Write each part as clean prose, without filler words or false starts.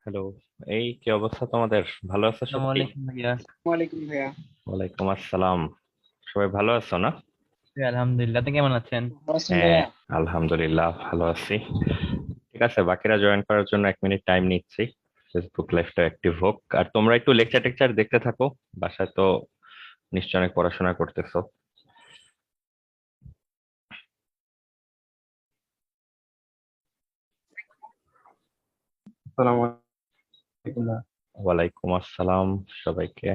Hello. এই কি অবস্থা তোমাদের? ভালো আছো আসসালামু সত্যি? আলাইকুম ভাইয়া। ওয়ালাইকুম ভাইয়া। ওয়ালাইকুম আসসালাম। সবাই ভালো আছো না? জি, আলহামদুলিল্লাহ, আপনি কেমন আছেন? ভালো আছেন হ্যাঁ, ভাইয়া? আলহামদুলিল্লাহ ভালো আছি। ঠিক আছে, বাকিরা জয়েন করার জন্য 1 মিনিট টাইম নিচ্ছি। ফেসবুক লাইভটা অ্যাক্টিভ হোক, আর তোমরা একটু লেকচার টেকচার দেখতে থাকো। বাসায় তো নিশ্চয় অনেক পড়াশোনা করতেছো। আসসালামু আলাইকুম ভাইয়া। ওয়ালাইকুম আসসালাম সবাইকে।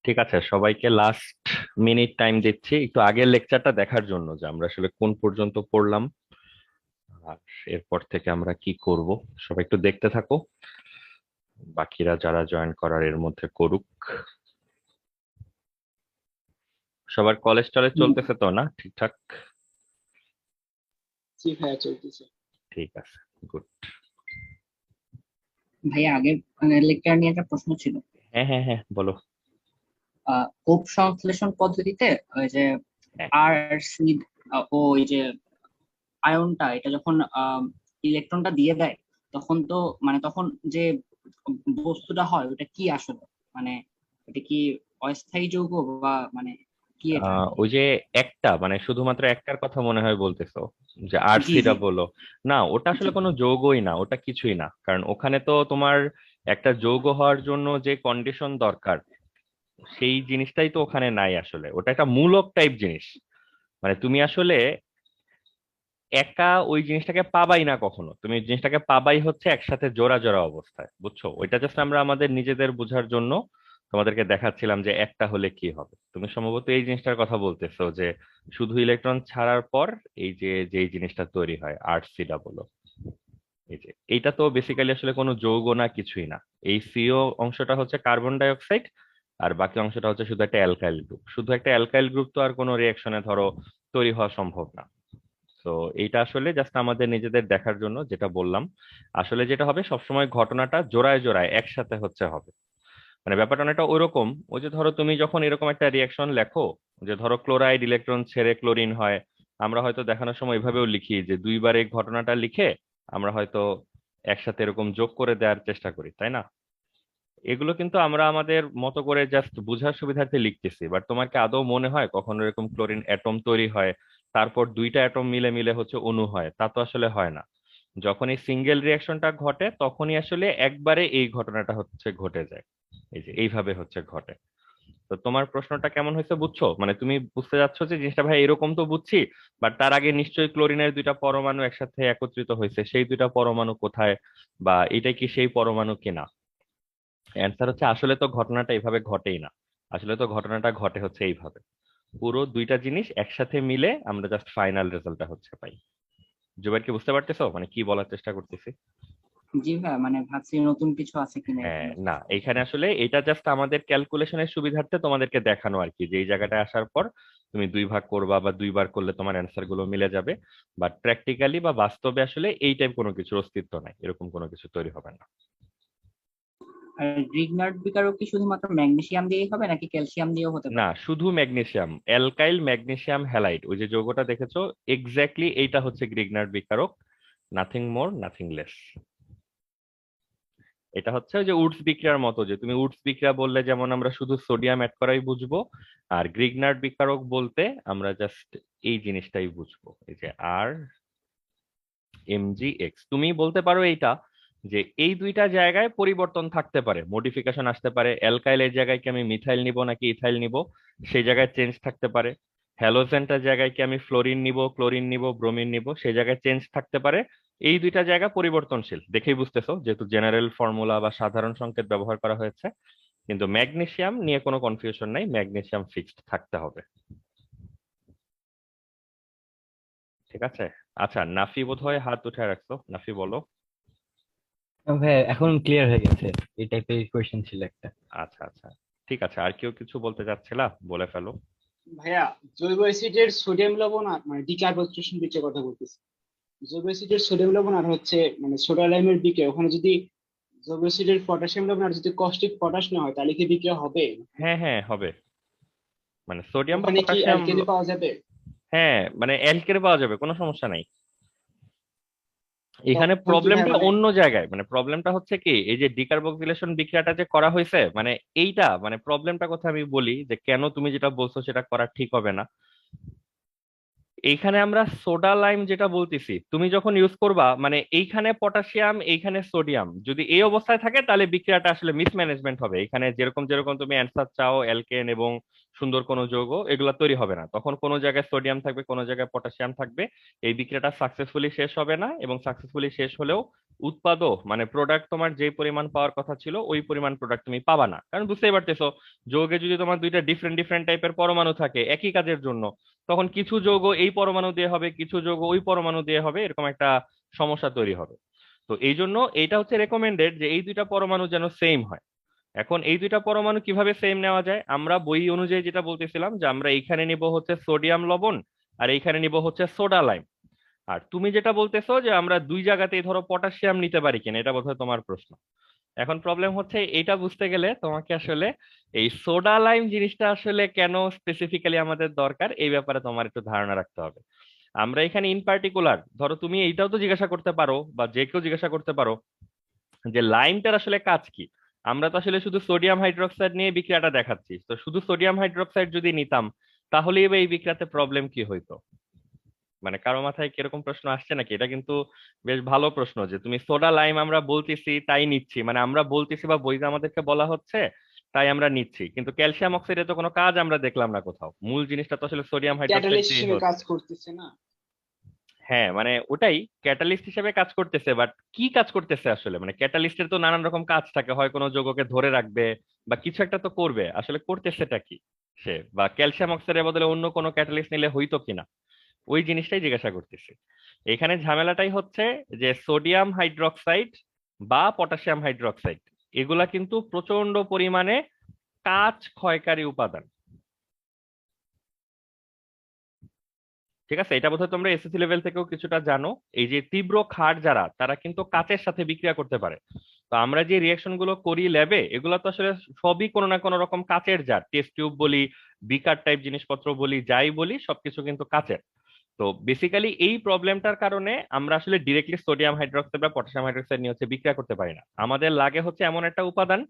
ঠিক আছে, সবাইকে লাস্ট মিনিট টাইম দিচ্ছি একটু আগের লেকচারটা দেখার জন্য, যে আমরা আসলে কোন পর্যন্ত পড়লাম আর এরপর থেকে আমরা কি করব। সবাই একটু দেখতে থাকো, বাকিরা যারা জয়েন করার এর মধ্যে করুক। সবার কলেজ টলেজ হুম, চলতেছে তো না ঠিকঠাক? জি ভাইয়া চলতেছে। ঠিক আছে, গুড। ভাইয়া আগের লেকচার নিয়ে একটা প্রশ্ন ছিল। হ্যাঁ হ্যাঁ হ্যাঁ, বলো। কোপ সংশ্লেষণ পদ্ধতিতে ওই যে হ্যাঁ, আর সি ও ওই যে আয়নটা এটা যখন ইলেকট্রনটা দিয়ে দেয়, তখন তো মানে তখন যে বস্তুটা হয় ওটা কি আসলে, মানে এটা কি অস্থায়ী যৌগ বা মানে কি এটা আর কি? ওই যে একটা মানে শুধুমাত্র একটার কথা মনে হয় বলতেছো, যে জি জি আরসিটা বলো। না, ওটা জি। আসলে কোনো যৌগই না, ওটা কিছুই না, কারণ ওখানে তো তোমার একটা যৌগ হওয়ার জন্য যে কন্ডিশন দরকার সেই জিনিসটাই তো ওখানে নাই। আসলে ওটা একটা মূলক টাইপ জিনিস। মানে তুমি আসলে একা ওই জিনিসটাকে পাবাই না কখনো, তুমি জিনিসটাকে পাবাই হচ্ছে একসাথে জোড়া জোড়া অবস্থায়, বুঝছো? ওইটা জাস্ট আমরা আমাদের নিজেদের বোঝার জন্য তোমাদেরকে দেখাচ্ছিলাম যে একটা হলে কি হবে। তুমি সম্ভবত এই জিনিসটার কথা বলতেছো, যে শুধু ইলেকট্রন ছাড়ার পর এই যে যেই জিনিসটা তৈরি হয় আরসিটা বলো। এই যে এইটা তো বেসিক্যালি আসলে কোনো যৌগ না, কিছুই না। এই সিও অংশটা হচ্ছে কার্বন ডাই অক্সাইড, আর বাকি অংশটা হচ্ছে শুধু একটা অ্যালকাইল গ্রুপ। শুধু একটা অ্যালকাইল গ্রুপ তো আর কোনো রিয়াকশনে ধরো তৈরি হওয়া সম্ভব না। তো এইটা আসলে জাস্ট আমাদের নিজেদের দেখার জন্য যেটা বললাম। আসলে যেটা হবে সবসময় ঘটনাটা জোড়ায় জোড়ায় একসাথে হচ্ছে হবে। মানে ব্যাপারটা অনেকটা ওইরকম, ওই যে ধরো তুমি যখন এরকম একটা রিয়াকশন লেখো, যে ধরো ক্লোরাইড ইলেকট্রন ছেড়ে ক্লোরিন হয়, আমরা হয়তো দেখানোর সময় এভাবেও লিখি যে দুইবার এই ঘটনাটা লিখে আমরা হয়তো একসাথে এরকম যোগ করে দেওয়ার চেষ্টা করি, তাই না? এগুলো কিন্তু আমরা আমাদের মতো করে জাস্ট বুঝার সুবিধার্থে লিখতেছি, বাট তোমার কি আদৌ মনে হয় কখনো এরকম ক্লোরিন অ্যাটম তৈরি হয়, তারপর দুইটা অ্যাটম মিলে মিলে হচ্ছে অণু হয়? তা তো আসলে হয় না। যখন এই সিঙ্গেল রিয়াকশনটা ঘটে তখনই আসলে একবারে এই ঘটনাটা হচ্ছে ঘটে যায়। এই যে এইভাবে হচ্ছে ঘটে। তো তোমার প্রশ্নটা কেমন হয়েছে বুঝছো? মানে তুমি বুঝতে যাচ্ছো যে জিনিসটা ভাই এরকম তো বুঝছি, বাট তার আগে নিশ্চয়ই ক্লোরিনের দুইটা পরমাণু একসাথে একত্রিত হয়েছে, সেই দুইটা পরমাণু কোথায়, বা এটা কি সেই পরমাণু কিনা? অ্যান্সার হচ্ছে আসলে তো ঘটনাটা এইভাবে ঘটেই না। আসলে তো ঘটনাটা ঘটে হচ্ছে এইভাবে, পুরো দুইটা জিনিস একসাথে মিলে আমরা জাস্ট ফাইনাল রেজাল্টটা হচ্ছে পাই। জুবাইর, কি বুঝতে পারতেছো মানে কি বলার চেষ্টা করতেছি? জি ভাইয়া, মানে ভাবছি নতুন কিছু আছে কিনা হ্যাঁ, এখানে। না, এখানে আসলে এটা জাস্ট আমাদের ক্যালকুলেশনের সুবিধার্থে তোমাদেরকে দেখানো আর কি, যে এই জায়গাটায় আসার পর তুমি দুই ভাগ করবা বা দুইবার করলে তোমার অ্যান্সার গুলো মিলে যাবে। বাট প্র্যাকটিক্যালি বা বাস্তবে আসলে এই টাইপ কোনো কিছুর অস্তিত্ব নাই, এরকম কোনো কিছু তৈরি হবে না। আর গ্রিগনার্ড বিকারক কি শুধুমাত্র ম্যাগনেসিয়াম দিয়েই হবে নাকি ক্যালসিয়াম দিয়েও হতে না, পারে? শুধু ম্যাগনেসিয়াম, অ্যালকাইল ম্যাগনেসিয়াম হ্যালাইড, ওই যে যৌগটা দেখেছো, এক্স্যাক্টলি এইটা হচ্ছে গ্রিগনার্ড বিকারক। Nothing more nothing less. এটা হচ্ছে ওই যে উডস বিক্রিয়ার মতো, যে তুমি উডস বিক্রিয়া বললে যেমন আমরা শুধু সোডিয়াম অ্যাড করাই বুঝবো, আর গ্রিগনার্ড বিকারক বলতে আমরা জাস্ট এই জিনিসটাই বুঝবো, এই যে আর এমজিএক্স। তুমি বলতে পারো এইটা, যে এই দুইটা জায়গায় পরিবর্তন থাকতে পারে, মডিফিকেশন আসতে পারে, অ্যালকাইলের জায়গায় কি আমি মিথাইল নিব নাকি ইথাইল নিব, সেই জায়গায় চেঞ্জ থাকতে পারে। হ্যালোজেনটার জায়গায় কি আমি ফ্লোরিন নিব, ক্লোরিন নিব, ব্রোমিন নিব, সেই জায়গায় চেঞ্জ থাকতে পারে। এই দুইটা জায়গা পরিবর্তনশীল দেখেই বুঝতেছো, যেহেতু জেনারেল ফর্মুলা বা সাধারণ সংকেত ব্যবহার করা হয়েছে। কিন্তু ম্যাগনেসিয়াম নিয়ে কোনো কনফিউশন নাই, ম্যাগনেসিয়াম ফিক্সড থাকতে হবে। ঠিক আছে। আচ্ছা, নাফি বোধহয় হাত উঠে রাখছো, নাফি বলো। ভাইয়া এখন ক্লিয়ার হয়ে গেছে। এই টাইপের কোয়েশ্চেন ছিল একটা। আচ্ছা আচ্ছা, ঠিক আছে। আর কেউ কিছু বলতে চাচ্ছিলা, বলে ফেলো। ভাইয়া, জৈব অ্যাসিডের সোডিয়াম লবণ আর মানে ডিকার্বক্সিলেশন বিক্রিয়ার কথা বলতেছি। জৈব অ্যাসিডের সোডিয়াম লবণ আর হচ্ছে মানে সোডা লাইমের বিক্রিয়া, ওখানে যদি জৈব অ্যাসিডের পটাশিয়াম লবণ আর যদি কস্টিক পটাশ না হয় তাহলে কি বিক্রিয়া হবে? হ্যাঁ হ্যাঁ হবে, মানে সোডিয়াম বা ওখানে কি পটাশিয়াম। অ্যালকেনি পাওয়া যাবে? হ্যাঁ মানে অ্যালকেন পাওয়া যাবে, কোনো সমস্যা নাই। এখানে তখন কি ভাই প্রবলেমটা মানে অন্য জায়গায়, মানে প্রবলেমটা হচ্ছে কি এই যে ডিকার্বক্সিলেশন বিক্রিয়াটা যে করা হয়েছে, মানে এইটা মানে প্রবলেমটা কোথায় আমি বলি যে কেন তুমি যেটা বলছো সেটা করা ঠিক হবে না। এইখানে আমরা সোডা লাইম যেটা বলতেছি, তুমি যখন ইউজ করবা মানে এইখানে পটাশিয়াম এইখানে সোডিয়াম যদি এই অবস্থায় থাকে তাহলে বিক্রিয়াটা আসলে মিসম্যানেজমেন্ট হবে। এখানে যেরকম যেরকম তুমি অ্যান্সার চাও অ্যালকেন এবং সুন্দর কোনো যৌগ এগুলো তৈরি হবে না, তখন কোনো জায়গায় সোডিয়াম থাকবে কোনো জায়গায় পটাশিয়াম থাকবে। এই বিক্রিয়াটা সাকসেসফুলি শেষ হবে না, এবং সাকসেসফুলি শেষ হলেও উৎপাদও মানে প্রোডাক্ট তোমার যে পরিমাণ পাওয়ার কথা ছিল ওই পরিমাণ প্রোডাক্ট তুমি পাবা না। কারণ বুঝতেই পারতেছো, যৌগে যদি তোমার দুইটা ডিফারেন্ট ডিফারেন্ট টাইপের পরমাণু থাকে একই কাজের জন্য, তখন কিছু যৌগ এই পরমাণু দিয়ে হবে কিছু যৌগ ওই পরমাণু দিয়ে হবে, এরকম একটা সমস্যা তৈরি হবে। তো এই জন্য এইটা হচ্ছে রেকমেন্ডেড যে এই দুইটা পরমাণু যেন সেম হয়। এখন এই দুইটা পরমাণু কিভাবে সেম নেওয়া যায়, আমরা বই অনুযায়ী যেটা বলতেছিলাম যে আমরা এইখানে নিব হচ্ছে সোডিয়াম লবণ আর এইখানে নিব হচ্ছে সোডা লাইম। আর তুমি যেটা বলতেছো যে আমরা দুই জায়গাতেই ধরো পটাশিয়াম নিতে পারি কিনা, এটা বোধহয় তোমার প্রশ্ন। এখন প্রবলেম হচ্ছে এটা বুঝতে গেলে তোমাকে আসলে এই সোডা লাইম জিনিসটা আসলে কেন স্পেসিফিক্যালি আমাদের দরকার এই ব্যাপারে তোমার একটু ধারণা রাখতে হবে। আমরা এখানে ইন পার্টিকুলার ধরো তুমি এইটাও তো জিজ্ঞাসা করতে পারো বা যে কেউ জিজ্ঞাসা করতে পারো যে লাইমটার আসলে কাজ কি। আমরা তো আসলে শুধু সোডিয়াম হাইড্রোক্সাইড নিয়ে বিক্রিয়াটা দেখাচ্ছি, তো শুধু সোডিয়াম হাইড্রোক্সাইড যদি নিতাম তাহলে এবার এই বিক্রিয়াতে প্রবলেম কি হইতো? মানে কারো মাথায় কিরকম প্রশ্ন আসছে নাকি? এটা কিন্তু বেশ ভালো প্রশ্ন যে তুমি সোডা লাইম আমরা বলতেছি তাই নিচ্ছি, মানে আমরা বলতেছি বা বইতে আমাদেরকে বলা হচ্ছে তাই আমরা নিচ্ছি, কিন্তু ক্যালসিয়াম অক্সাইডে তো কোনো কাজ আমরা দেখলাম না কোথাও, মূল জিনিসটা তো আসলে সোডিয়াম হাইড্রোক্সাইড ক্যাটালিস্ট দিয়ে হিসেবে কাজ হচ্ছে। করতেছে না? হ্যাঁ মানে ওটাই ক্যাটালিস্ট হিসেবে কাজ করতেছে, বাট কি কাজ করতেছে আসলে, মানে ক্যাটালিস্টের তো নানান রকম কাজ থাকে, হয় কোনো যৌগকে ধরে রাখবে বা কিছু একটা তো করবে, আসলে করতেছেটা কি সে, বা ক্যালসিয়াম অক্সাইডের বদলে অন্য কোনো ক্যাটালিস্ট নিলে হইতো কিনা, ওই জিনিসটাই জিজ্ঞাসা করতেছি। এখানে ঝামেলাটাই হচ্ছে যে সোডিয়াম হাইড্রোক্সাইড বা পটাশিয়াম হাইড্রোক্সাইড এগুলা কিন্তু প্রচন্ড পরিমাণে কাচ ক্ষয়কারী উপাদান। ঠিক আছে, এটা বোধহয় তোমরা এসএসসি লেভেল থেকেও কিছুটা জানো। এই যে তীব্র ক্ষার যারা তারা কিন্তু কাচের সাথে বিক্রিয়া করতে পারে। তো আমরা যে রিয়াকশন গুলো করি ল্যাবে এগুলো তো আসলে সবই কোনো না কোনো রকম কাচের জার, টেস্ট টিউব বলি বিকার টাইপ জিনিসপত্র বলি যাই বলি সবকিছু কিন্তু কাচের। তো বেসিক্যালি এই প্রবলেমটার কারণে আমরা আসলে ডিরেক্টলি সোডিয়াম হাইড্রোক্সাইড বা পটাশিয়াম হাইড্রোক্সাইড নিয়ে হচ্ছে বিক্রিয়া করতে পারি না। আমাদের লাগে হচ্ছে এমন একটা উপাদান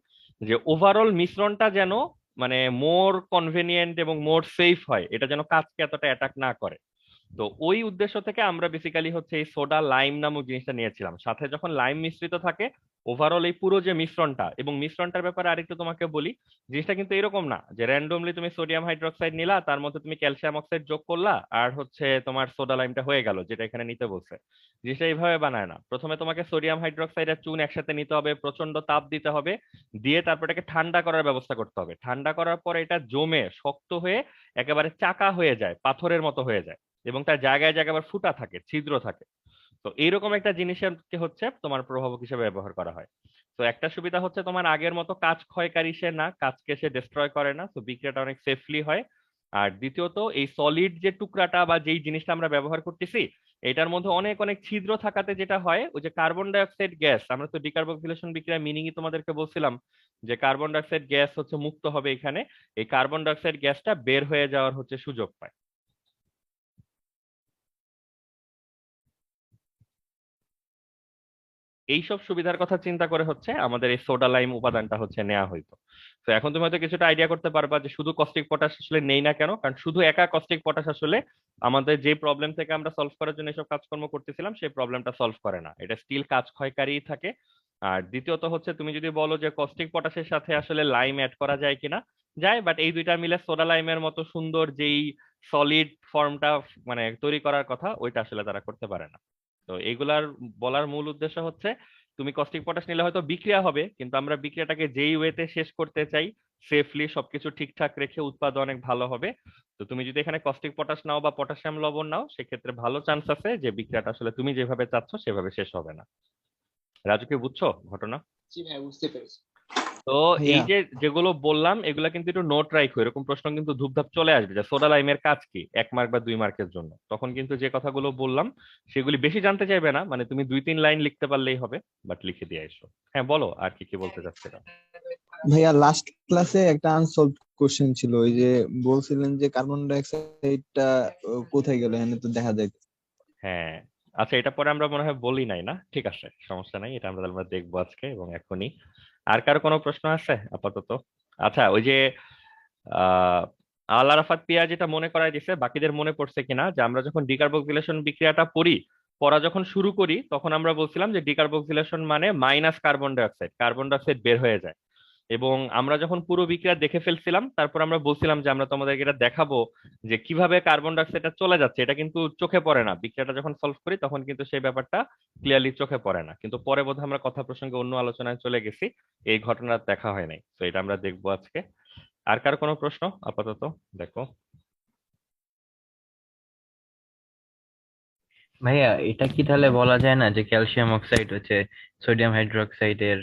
যে ওভারঅল মিশ্রণটা যেন মানে মোর কনভেনিয়েন্ট এবং মোর সেফ হয়, এটা যেন কাজকে এতটা অ্যাটাক না করে। তো ওই উদ্দেশ্য থেকে আমরা বেসিক্যালি হচ্ছে এই সোডা লাইম নামক জিনিসটা নিয়েছিলাম, সাথে যখন লাইম মিশ্রিত থাকে ওভারঅল এই পুরো যে মিশ্রণটা, এবং মিশ্রণটার ব্যাপারে আরেকটু তোমাকে বলি, জিনিসটা কিন্তু এরকম না যে র্যান্ডমলি তুমি সোডিয়াম হাইড্রোক্সাইড নিলা তার মধ্যে তুমি ক্যালসিয়াম অক্সাইড যোগ করলা আর হচ্ছে তোমার সোডা লাইমটা হয়ে গেল, যেটা এখানে নিতে বলছে। জিনিসটা এইভাবে বানায় না, প্রথমে তোমাকে সোডিয়াম হাইড্রোক্সাইড আর চুন একসাথে নিতে হবে, প্রচন্ড তাপ দিতে হবে, দিয়ে তারপর এটাকে ঠান্ডা করার ব্যবস্থা করতে হবে, ঠান্ডা করার পর এটা জমে শক্ত হয়ে একেবারে চাকা হয়ে যায়, পাথরের মতো হয়ে যায়, এবং তার জায়গায় জায়গায় আবার ফুটা থাকে ছিদ্র থাকে। তো এইরকম একটা জিনিসের হচ্ছে তোমার প্রভাবক হিসেবে ব্যবহার করা হয়। তো একটা সুবিধা হচ্ছে তোমার আগের মতো কাজ ক্ষয়কারী সে না, কাজকে সে ডিস্ট্রয় করে না, তো বিক্রিয়াটা অনেক সেফলি হয়। আর দ্বিতীয়ত এই সলিড যে টুকরাটা বা যেই জিনিসটা আমরা ব্যবহার করতেছি এটার মধ্যে অনেক অনেক ছিদ্র থাকাতে যেটা হয় ওই যে কার্বন ডাই অক্সাইড গ্যাস, আমরা তো ডিকার্বক্সিলেশন বিক্রিয়ার মিনিংই তোমাদেরকে বলছিলাম যে কার্বন ডাই অক্সাইড গ্যাস হচ্ছে মুক্ত হবে এখানে, এই কার্বন ডাই অক্সাইড গ্যাসটা বের হয়ে যাওয়ার হচ্ছে সুযোগ পায়। এইসব সুবিধার কথা চিন্তা করে হচ্ছে আমাদের এই সোডা লাইম উপাদানটা হচ্ছে নেওয়া হইতো। তো এখন তুমি হয়তো কিছুটা আইডিয়া করতে পারবা যে শুধু কস্টিক পটাশ আসলে নেই না কেন, কারণ শুধু একা কস্টিক পটাশ আসলে আমাদের যে প্রবলেম থেকে আমরা সলভ করার জন্য এসব কাজকর্ম করতেছিলাম সেই প্রবলেমটা সলভ করে না, এটা স্টিল কাজ ক্ষয়কারী থাকে। আর দ্বিতীয়ত হচ্ছে তুমি যদি বলো যে কস্টিক পটাশের সাথে আসলে লাইম অ্যাড করা যায় কিনা, যায়, বাট এই দুইটা মিলে সোডা লাইমের মতো সুন্দর যেই সলিড ফর্মটা মানে তৈরি করার কথা ওইটা আসলে তারা করতে পারে না। তো এইগুলার বলার মূল উদ্দেশ্য হচ্ছে তুমি কস্টিক পটাশ নিলে হয়তো বিক্রিয়া হবে, কিন্তু আমরা বিক্রিয়াটাকে যেই ওয়েতে শেষ করতে চাই সেফলি সবকিছু ঠিকঠাক রেখে উৎপাদন অনেক ভালো হবে। তো তুমি যদি এখানে কস্টিক পটাশ নাও বা পটাশিয়াম লবণ নাও সেক্ষেত্রে ভালো চান্স আছে যে বিক্রিয়াটা আসলে তুমি যেভাবে চাচ্ছ সেভাবে শেষ হবে না। রাজু কি বুঝছো ঘটনা? জি ভাই, বুঝতে পেরেছি। তো এই ভাইয়া যে যেগুলো বললাম এগুলা কিন্তু একটু নোট রাখো, এরকম প্রশ্ন কিন্তু ধুপধাপ চলে আসবে যে সোডা লাইমের কাজ কি 1 মার্ক বা 2 মার্কের জন্য। তখন কিন্তু যে কথাগুলো বললাম সেগুলি বেশি জানতে চাইবে না, মানে তুমি 2-3 লাইন লিখতে পারলেই হবে, বাট লিখে দিয়ে এসো। হ্যাঁ বলো আর কি কি বলতে চাচ্ছিলাম। ভাইয়া লাস্ট ক্লাসে একটা আনসলভড কোশ্চেন ছিল, ওই যে বলছিলেন যে কার্বন ডাই অক্সাইডটা কোথায় গেল, এখানে তো দেখা যায়। হ্যাঁ, আচ্ছা এটা পরে আমরা মনে হয় বলি নাই না, ঠিক আছে সমস্যা নাই, এটা আমরা দেখবো আজকে এবং এখনই। আর কারো কোনো প্রশ্ন আছে আপাতত? আচ্ছা ওই যে আহ আল আরাফাত পিয়া যেটা মনে করাই দিছে, বাকিদের মনে পড়ছে কিনা যে আমরা যখন ডিকার্বক্সিলেশন বিক্রিয়াটা পড়া যখন শুরু করি তখন আমরা বলছিলাম যে ডিকার্বক্সিলেশন মানে মাইনাস কার্বন ডাই অক্সাইড বের হয়ে যায়। এবং আমরা যখন পুরো বিক্রিয়া দেখে ফেলছিলাম তারপর আমরা বলছিলাম যে আমরা তোমাদেরকে এটা দেখাবো যে কিভাবে কার্বন ডাই অক্সাইডটা চলে যাচ্ছে, এটা কিন্তু চোখে পড়ে না, বিক্রিয়াটা যখন সলভ করি তখন কিন্তু সেই ব্যাপারটা ক্লিয়ারলি চোখে পড়ে না, কিন্তু পরে বোধহয় আমরা কথা প্রসঙ্গে অন্য আলোচনায় চলে গেছি, এই ঘটনা দেখা হয় নাই, তো এটা আমরা দেখবো আজকে। আর কার কোনো প্রশ্ন আপাতত? দেখো ভাইয়া এটা কি তাহলে বলা যায় না যে ক্যালসিয়াম অক্সাইড হচ্ছে সোডিয়াম হাইড্রোক্সাইডের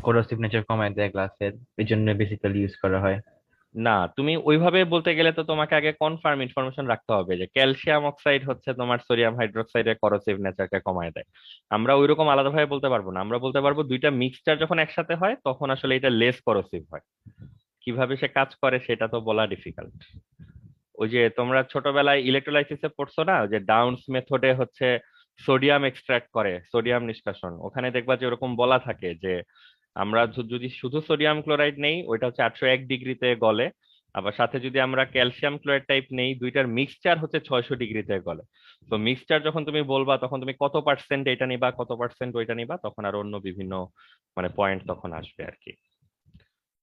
কোরোসিভ নেচার কমায় দেয় গ্লাসের, এই জন্য বেসিক্যালি ইউজ করা হয়? না, তুমি ওইভাবে বলতে গেলে তো তোমাকে আগে কনফার্ম ইনফরমেশন রাখতে হবে যে ক্যালসিয়াম অক্সাইড হচ্ছে তোমার সোডিয়াম হাইড্রোক্সাইডের করোসিভ নেচারকে কমায় দেয়। আমরা ওইরকম আলাদাভাবে বলতে পারবো না, আমরা বলতে পারবো দুইটা মিক্সচার যখন একসাথে হয় তখন আসলে এটা লেস করোসিভ হয়। কিভাবে সে কাজ করে সেটা তো বলা ডিফিকাল্ট। ওই যে তোমরা ছোটবেলায় ইলেকট্রোলাইসিসে পড়ছো না, যে ডাউনস মেথডে হচ্ছে সোডিয়াম এক্সট্রাক্ট করে, সোডিয়াম নিষ্কাশন, ওখানে দেখবা যে ওরকম বলা থাকে যে আমরা যদি শুধু সোডিয়াম ক্লোরাইড নেই ওইটা হচ্ছে 801 ডিগ্রিতে গলে, আবার সাথে যদি আমরা ক্যালসিয়াম ক্লোরাইড টাইপ নেই দুইটার মিক্সচার হচ্ছে 600 ডিগ্রিতে গলে। তো মিক্সচার যখন তুমি বলবা তখন তুমি কত পার্সেন্ট এটা নিবা কত পার্সেন্ট ওইটা নিবা, তখন আর অন্য বিভিন্ন মানে পয়েন্ট তখন আসবে আর কি।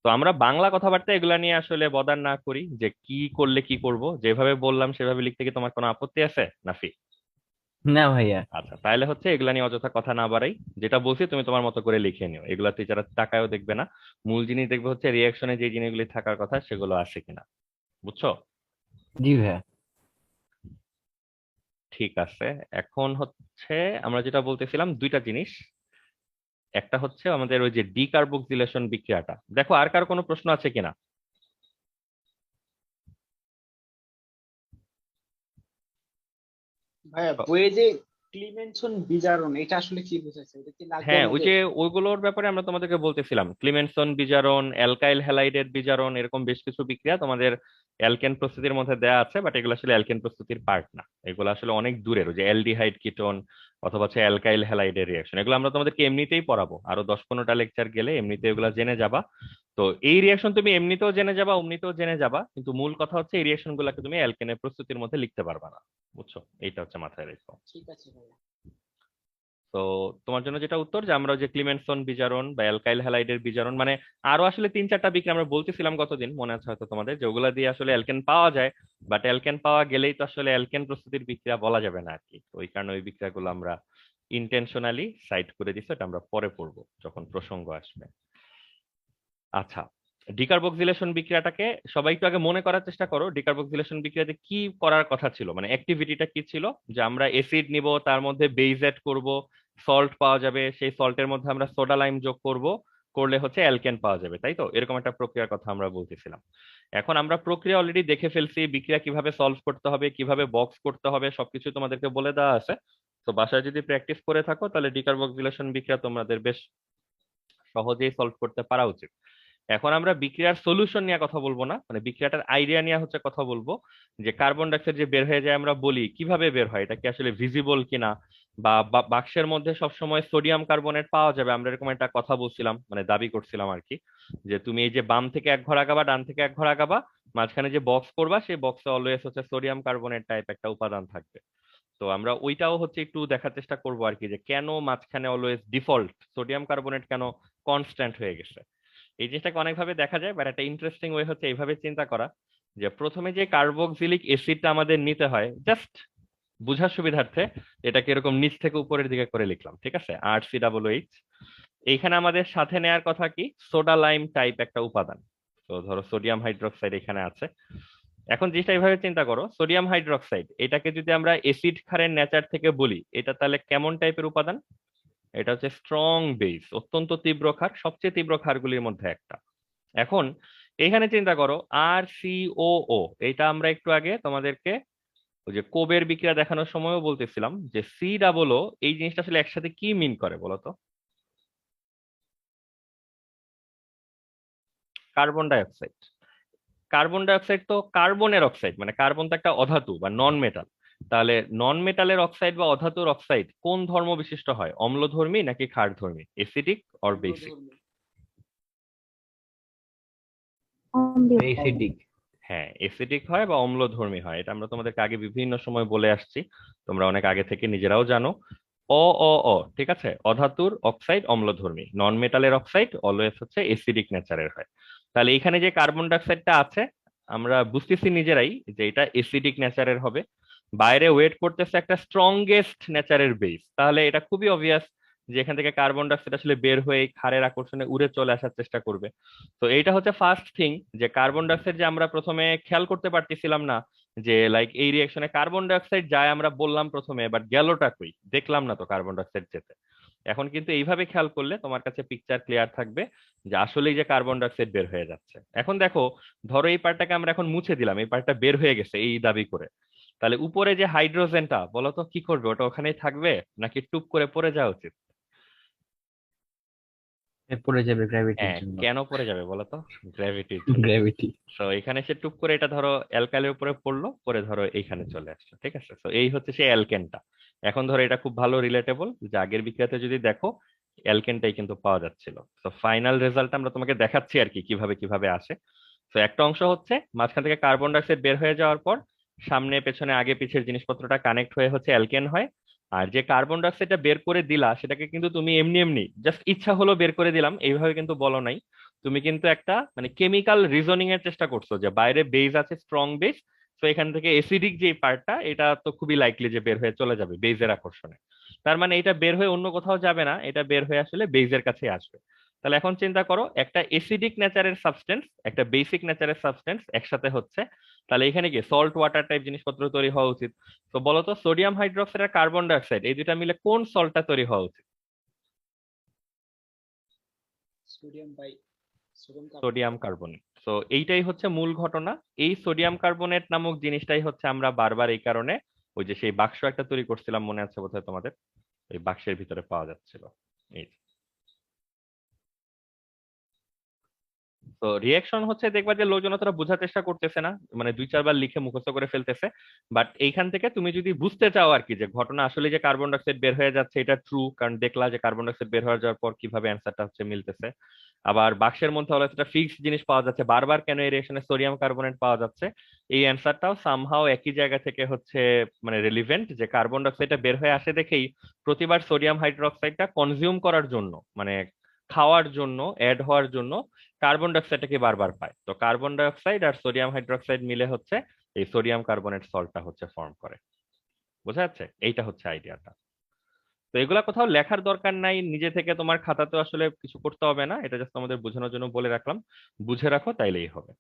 তো আমরা বাংলা কথাবার্তা এগুলা নিয়ে আসলে বদার না করি, যে কি করলে কি করব, যেভাবে বললাম সেভাবে লিখতে কি তোমার কোনো আপত্তি আছে নাফি? না ভাইয়া। আচ্ছা তাহলে হচ্ছে এগুলা নিয়ে অযথা কথা না বাড়াই, যেটা বলছি তুমি তোমার মতো করে লিখে নিও, এগুলা টিচার তাকায়ও দেখবে না, মূল জিনিস দেখবে হচ্ছে রিয়াকশনে যে জিনিসগুলি থাকার কথা সেগুলো আছে কিনা, বুঝছো? জি ভাইয়া। ঠিক আছে, এখন হচ্ছে আমরা যেটা বলতেছিলাম দুইটা জিনিস, একটা হচ্ছে আমাদের ওই যে ডিকার্বক্সিলেশন বিক্রিয়াটা, দেখো আর কার কোনো প্রশ্ন আছে কিনা? ভাইয়া বইয়ে যে ক্লিমেনসন বিজারণ এটা আসলে কি বোঝাচ্ছে, এটা কি লাগবে হ্যাঁ ওই আমাদের? যে ওইগুলোর ব্যাপারে আমরা তোমাদেরকে বলতেছিলাম, ক্লিমেনসন বিজারণ, অ্যালকাইল হ্যালাইডের বিজারণ, এরকম বেশ কিছু বিক্রিয়া তোমাদের অ্যালকেন প্রস্তুতির মধ্যে দেয়া আছে, বাট এগুলো আসলে অ্যালকেন প্রস্তুতির পার্ট না, এগুলো আসলে অনেক দূরের, ওই যে অ্যালডিহাইড কিটোন অথবা হচ্ছে অ্যালকাইল হ্যালাইডের রিয়াকশন, এগুলো আমরা তোমাদেরকে এমনিতেই পড়াবো, আরো 10-15টা লেকচার গেলে এমনিতে এগুলো জেনে যাবা। তো এই রিয়াকশন তুমি এমনিতেও জেনে যাবা অমনিতেও জেনে যাবা, কিন্তু মূল কথা হচ্ছে এই রিয়াকশন গুলাকে তুমি অ্যালকেনের প্রস্তুতির মধ্যে লিখতে পারবা না, বুঝছো? এইটা হচ্ছে মাথায় রেখো। ঠিক আছে ভাইয়া। তো তোমার জন্য যেটা উত্তর যে আমরা ওই যে ক্লিমেনসন বিজারণ বা অ্যালকাইল হ্যালাইডের বিজারণ, মানে আরো আসলে 3-4টা বিক্রিয়া আমরা বলতেছিলাম গতদিন, মনে আছে হয়তো তোমাদের, যে ওগুলা দিয়ে আসলে অ্যালকেন পাওয়া যায়, বাট অ্যালকেন পাওয়া গেলেই তো আসলে অ্যালকেন প্রস্তুতির বিক্রিয়া বলা যাবে না আর কি, তো ওই কারণে ওই বিক্রিয়াগুলো আমরা ইন্টেনশনালি সাইড করে দিচ্ছি, এটা আমরা পরে পড়বো যখন প্রসঙ্গ আসবে। আচ্ছা, ডিকার্বক্সিলেশন বিক্রিয়াটাকে সবাই একটু আগে মনে করার চেষ্টা করো, ডিকার্বক্সিলেশন বিক্রিয়াতে কি করার কথা ছিল, মানে অ্যাক্টিভিটিটা কি ছিল, যে আমরা অ্যাসিড নিব তার মধ্যে বেজ অ্যাড করব, সল্ট পাওয়া যাবে, সেই সল্টের মধ্যে আমরা সোডা লাইম যোগ করব, করলে হচ্ছে অ্যালকেন পাওয়া যাবে, তাই তো? এরকম একটা প্রক্রিয়ার কথা আমরা বলতেছিলাম। এখন আমরা প্রক্রিয়া অলরেডি দেখে ফেলছি, বিক্রিয়া কিভাবে সলভ করতে হবে কিভাবে বক্স করতে হবে সবকিছু তোমাদেরকে বলে দেওয়া আছে। তো বাসায় যদি প্র্যাকটিস করে থাকো তাহলে ডিকার্বক্সিলেশন বিক্রিয়া তোমাদের বেশ সহজেই সলভ করতে পারা উচিত। এখন আমরা বিক্রিয়ার সলিউশন নিয়ে কথা বলবো না, মানে বিক্রিয়াটার আইডিয়া নিয়ে হচ্ছে কথা বলবো, যে কার্বন ডাইঅক্সাইড যে বের হয়ে যায় আমরা বলি কিভাবে বের হয়, এটা কি আসলে ভিজিবল কিনা, বা বাক্সের মধ্যে সবসময় সোডিয়াম কার্বনেট পাওয়া যাবে, আমরা এরকম একটা কথা বলছিলাম, মানে দাবি করছিলাম আর কি, যে তুমি এই যে বাম থেকে এক ঘর আগাবা ডান থেকে এক ঘর আগাবা, মাঝখানে যে বক্স করবা সেই বক্সে অলওয়েজ হচ্ছে সোডিয়াম কার্বনেট টাইপ একটা উপাদান থাকবে। তো আমরা ওইটাও হচ্ছে একটু দেখার চেষ্টা করবো আর কি, যে কেন মাঝখানে অলওয়েজ ডিফল্ট সোডিয়াম কার্বনেট কেন কনস্ট্যান্ট হয়ে গেছে। এই জিনিসটাকে অনেকভাবে দেখা যায়, বাট একটা ইন্টারেস্টিং ওয়ে হচ্ছে এইভাবে চিন্তা করা, যে প্রথমে যে কার্বক্সিলিক অ্যাসিডটা আমাদের নিতে হয়, জাস্ট বুঝার সুবিধার্থে এটাকে এরকম নিচ থেকে উপরের দিকে করে লিখলাম, ঠিক আছে, RCOOH। এইখানে আমাদের সাথে নেয়ার কথা কি, সোডা লাইম টাইপ একটা উপাদান। তো ধরো সোডিয়াম হাইড্রোক্সাইড এখানে আছে। এখন জিনিসটা এইভাবে চিন্তা করো, সোডিয়াম হাইড্রোক্সাইড এটাকে যদি আমরা অ্যাসিড ক্ষারের নেচার থেকে বলি, এটা তাহলে কেমন টাইপের উপাদান? এটা হচ্ছে স্ট্রং বেস, অত্যন্ত তীব্র ক্ষার, সবচেয়ে তীব্র ক্ষারগুলির মধ্যে একটা। এখন এখানে চিন্তা করো আর সি ও ও, এটা আমরা একটু আগে তোমাদেরকে ওই যে কোবের বিক্রিয়া দেখানোর সময়ও বলতেছিলাম যে সি ডাবল ও, এই জিনিসটা আসলে একসাথে কি মিন করে বলো তো? Carbon die oxide. Carbon die oxide তো কার্বনের অক্সাইড, মানে কার্বন তো একটা অধাতু বা নন মেটাল। তাহলে নন মেটালের অক্সাইড বা অধাতুর অক্সাইড কোন ধর্ম বিশিষ্ট হয়, অম্লধর্মী নাকি ক্ষারধর্মী, এসিডিক অর বেসিক? এসিডিক। হ্যাঁ, এসিডিক হয় বা অম্লধর্মী হয়, এটা আমরা তোমাদেরকে আগে বিভিন্ন সময় বলে আসছি, তোমরা অনেক আগে থেকে নিজেরাও জানো। অ অ অ ঠিক আছে, অধাতুর অক্সাইড অম্লধর্মী, নন মেটালের অক্সাইড অলওয়েজ হচ্ছে এসিডিক নেচারের হয়। তাহলে এখানে যে কার্বন ডাইঅক্সাইডটা আছে, আমরা বুঝতেছি নিজেরাই যে এটা এসিডিক নেচারের হবে। বাইরে ওয়েট করতেছে একটা স্ট্রংগেস্ট নেচারের বেস, তাহলে এটা খুবই অবভিয়াস যে এখান থেকে কার্বন ডাইঅক্সাইড আসলে বের হয়ে ক্ষারের আকর্ষণে উড়ে চলে আসার চেষ্টা করবে। তো এইটা হচ্ছে ফার্স্ট থিং, যে কার্বন ডাইঅক্সাইড যে আমরা প্রথমে খেয়াল করতে পারতেছিলাম না যে লাইক এই রিয়াকশনে কার্বন ডাইঅক্সাইড যায়, আমরা বললাম প্রথমে, বাট গেলটা কই, দেখলাম না তো কার্বন ডাইঅক্সাইড যেতে। এখন কিন্তু এইভাবে খেয়াল করলে তোমার কাছে পিকচার ক্লিয়ার থাকবে যে আসলেই যে কার্বন ডাইঅক্সাইড বের হয়ে যাচ্ছে। এখন দেখো, ধরো এই পার্টটাকে আমরা এখন মুছে দিলাম, এই পার্টটা বের হয়ে গেছে এই দাবি করে, তাহলে উপরে যে হাইড্রোজেনটা বলো তো কি করবে, ওটা ওখানেই থাকবে নাকি টুপ করে পড়ে যাওয়া উচিত? পড়ে যাবে গ্র্যাভিটির হ্যাঁ, জন্য। কেন পড়ে যাবে বলো তো? গ্র্যাভিটির জন্য। গ্র্যাভিটি। তো এখানে সে টুপ করে এটা ধরো অ্যালকাইলের উপরে পড়লো, পরে ধরো এইখানে চলে আসলো, ঠিক আছে? তো এই হচ্ছে সেই অ্যালকেনটা। এখন ধরো এটা খুব ভালো রিলেটেবল, যে আগের বিক্রিয়াতে যদি দেখো অ্যালকেনটাই কিন্তু পাওয়া যাচ্ছিল। তো ফাইনাল রেজাল্ট আমরা তোমাকে দেখাচ্ছি আর কি কিভাবে কিভাবে আসে। তো একটা অংশ হচ্ছে মাঝখান থেকে কার্বন ডাইঅক্সাইড বের হয়ে যাওয়ার পর সামনে পেছনে আগে পিছের জিনিসপত্রটা কানেক্ট হয়ে হচ্ছে অ্যালকেন হয়। আর যে কার্বন ডাইঅক্সাইডটা বের করে দিলা সেটাকে কিন্তু তুমি এমনি এমনি জাস্ট ইচ্ছা হলো বের করে দিলাম এইভাবে কিন্তু বলো নাই। তুমি কিন্তু একটা মানে কেমিক্যাল রিজনিং এর চেষ্টা করছো যে বাইরে বেজ আছে, স্ট্রং বেজ, তো এখান থেকে এসিডিক যে পার্টটা, এটা তো খুবই লাইকলি যে বের হয়ে চলে যাবে বেজের আকর্ষণে। তার মানে এটা বের হয়ে অন্য কোথাও যাবে না, এটা বের হয়ে আসলে বেজের কাছে আসবে। তাহলে এখন চিন্তা করো, একটা এসিডিক নেচারের সাবস্টেন্স একটা বেসিক নেচারের সাবস্টেন্স একসাথে হচ্ছে, তাহলে এখানে কি সল্ট ওয়াটার টাইপ জিনিসপত্র তৈরি হওয়া উচিত। তো বলো তো সোডিয়াম হাইড্রোক্সাইড আর কার্বন ডাইঅক্সাইড এই দুইটা মিলে কোন সল্টটা তৈরি হওয়া উচিত? Sodium bi sodium sodium carbonate. তো এইটাই হচ্ছে মূল ঘটনা। এই সোডিয়াম কার্বনেট নামক জিনিসটাই হচ্ছে আমরা বারবার এই কারণে ওই যে সেই বাক্স একটা তৈরি করছিলাম, মনে আছে বোধহয় তোমাদের, ওই বাক্সের ভিতরে পাওয়া যাচ্ছিল। এই তো রিয়াকশন হচ্ছে, দেখবা যে লোকজন অতটা বোঝার চেষ্টা করতেছে না, মানে দুই চারবার লিখে মুখস্থ করে ফেলতেছে। বাট এইখান থেকে তুমি যদি বুঝতে চাও আর কি যে ঘটনা আসলে যে কার্বন ডাইঅক্সাইড বের হয়ে যাচ্ছে এটা ট্রু, কারণ দেখলা যে কার্বন ডাইঅক্সাইড বের হয়ে যাওয়ার পর কিভাবে অ্যান্সারটা হচ্ছে মিলতেছে। আবার বাক্সের মধ্যে হলো একটা ফিক্সড জিনিস পাওয়া যাচ্ছে বারবার, কেন এই রিয়েকশনে সোডিয়াম কার্বনেট পাওয়া যাচ্ছে, এই অ্যান্সারটাও সামহাও একই জায়গা থেকে হচ্ছে মানে রিলিভেন্ট, যে কার্বন ডাইঅক্সাইডটা বের হয়ে আসে দেখেই প্রতিবার সোডিয়াম হাইড্রোক্সাইডটা কনজিউম করার জন্য মানে খাওয়ার জন্য অ্যাড হওয়ার জন্য কার্বন ডাইঅক্সাইডটাকে বারবার পায়। তো কার্বন ডাইঅক্সাইড আর সোডিয়াম হাইড্রোক্সাইড মিলে হচ্ছে এই সোডিয়াম কার্বনেট সল্টটা হচ্ছে ফর্ম করে। বোঝা যাচ্ছে? এইটা হচ্ছে আইডিয়াটা। তো এগুলা কোথাও লেখার দরকার নাই, নিজে থেকে তোমার খাতাতে আসলে কিছু করতে হবে না, এটা জাস্ট আমাদের বোঝানোর জন্য বলে রাখলাম, বুঝে রাখো তাইলেই হবে।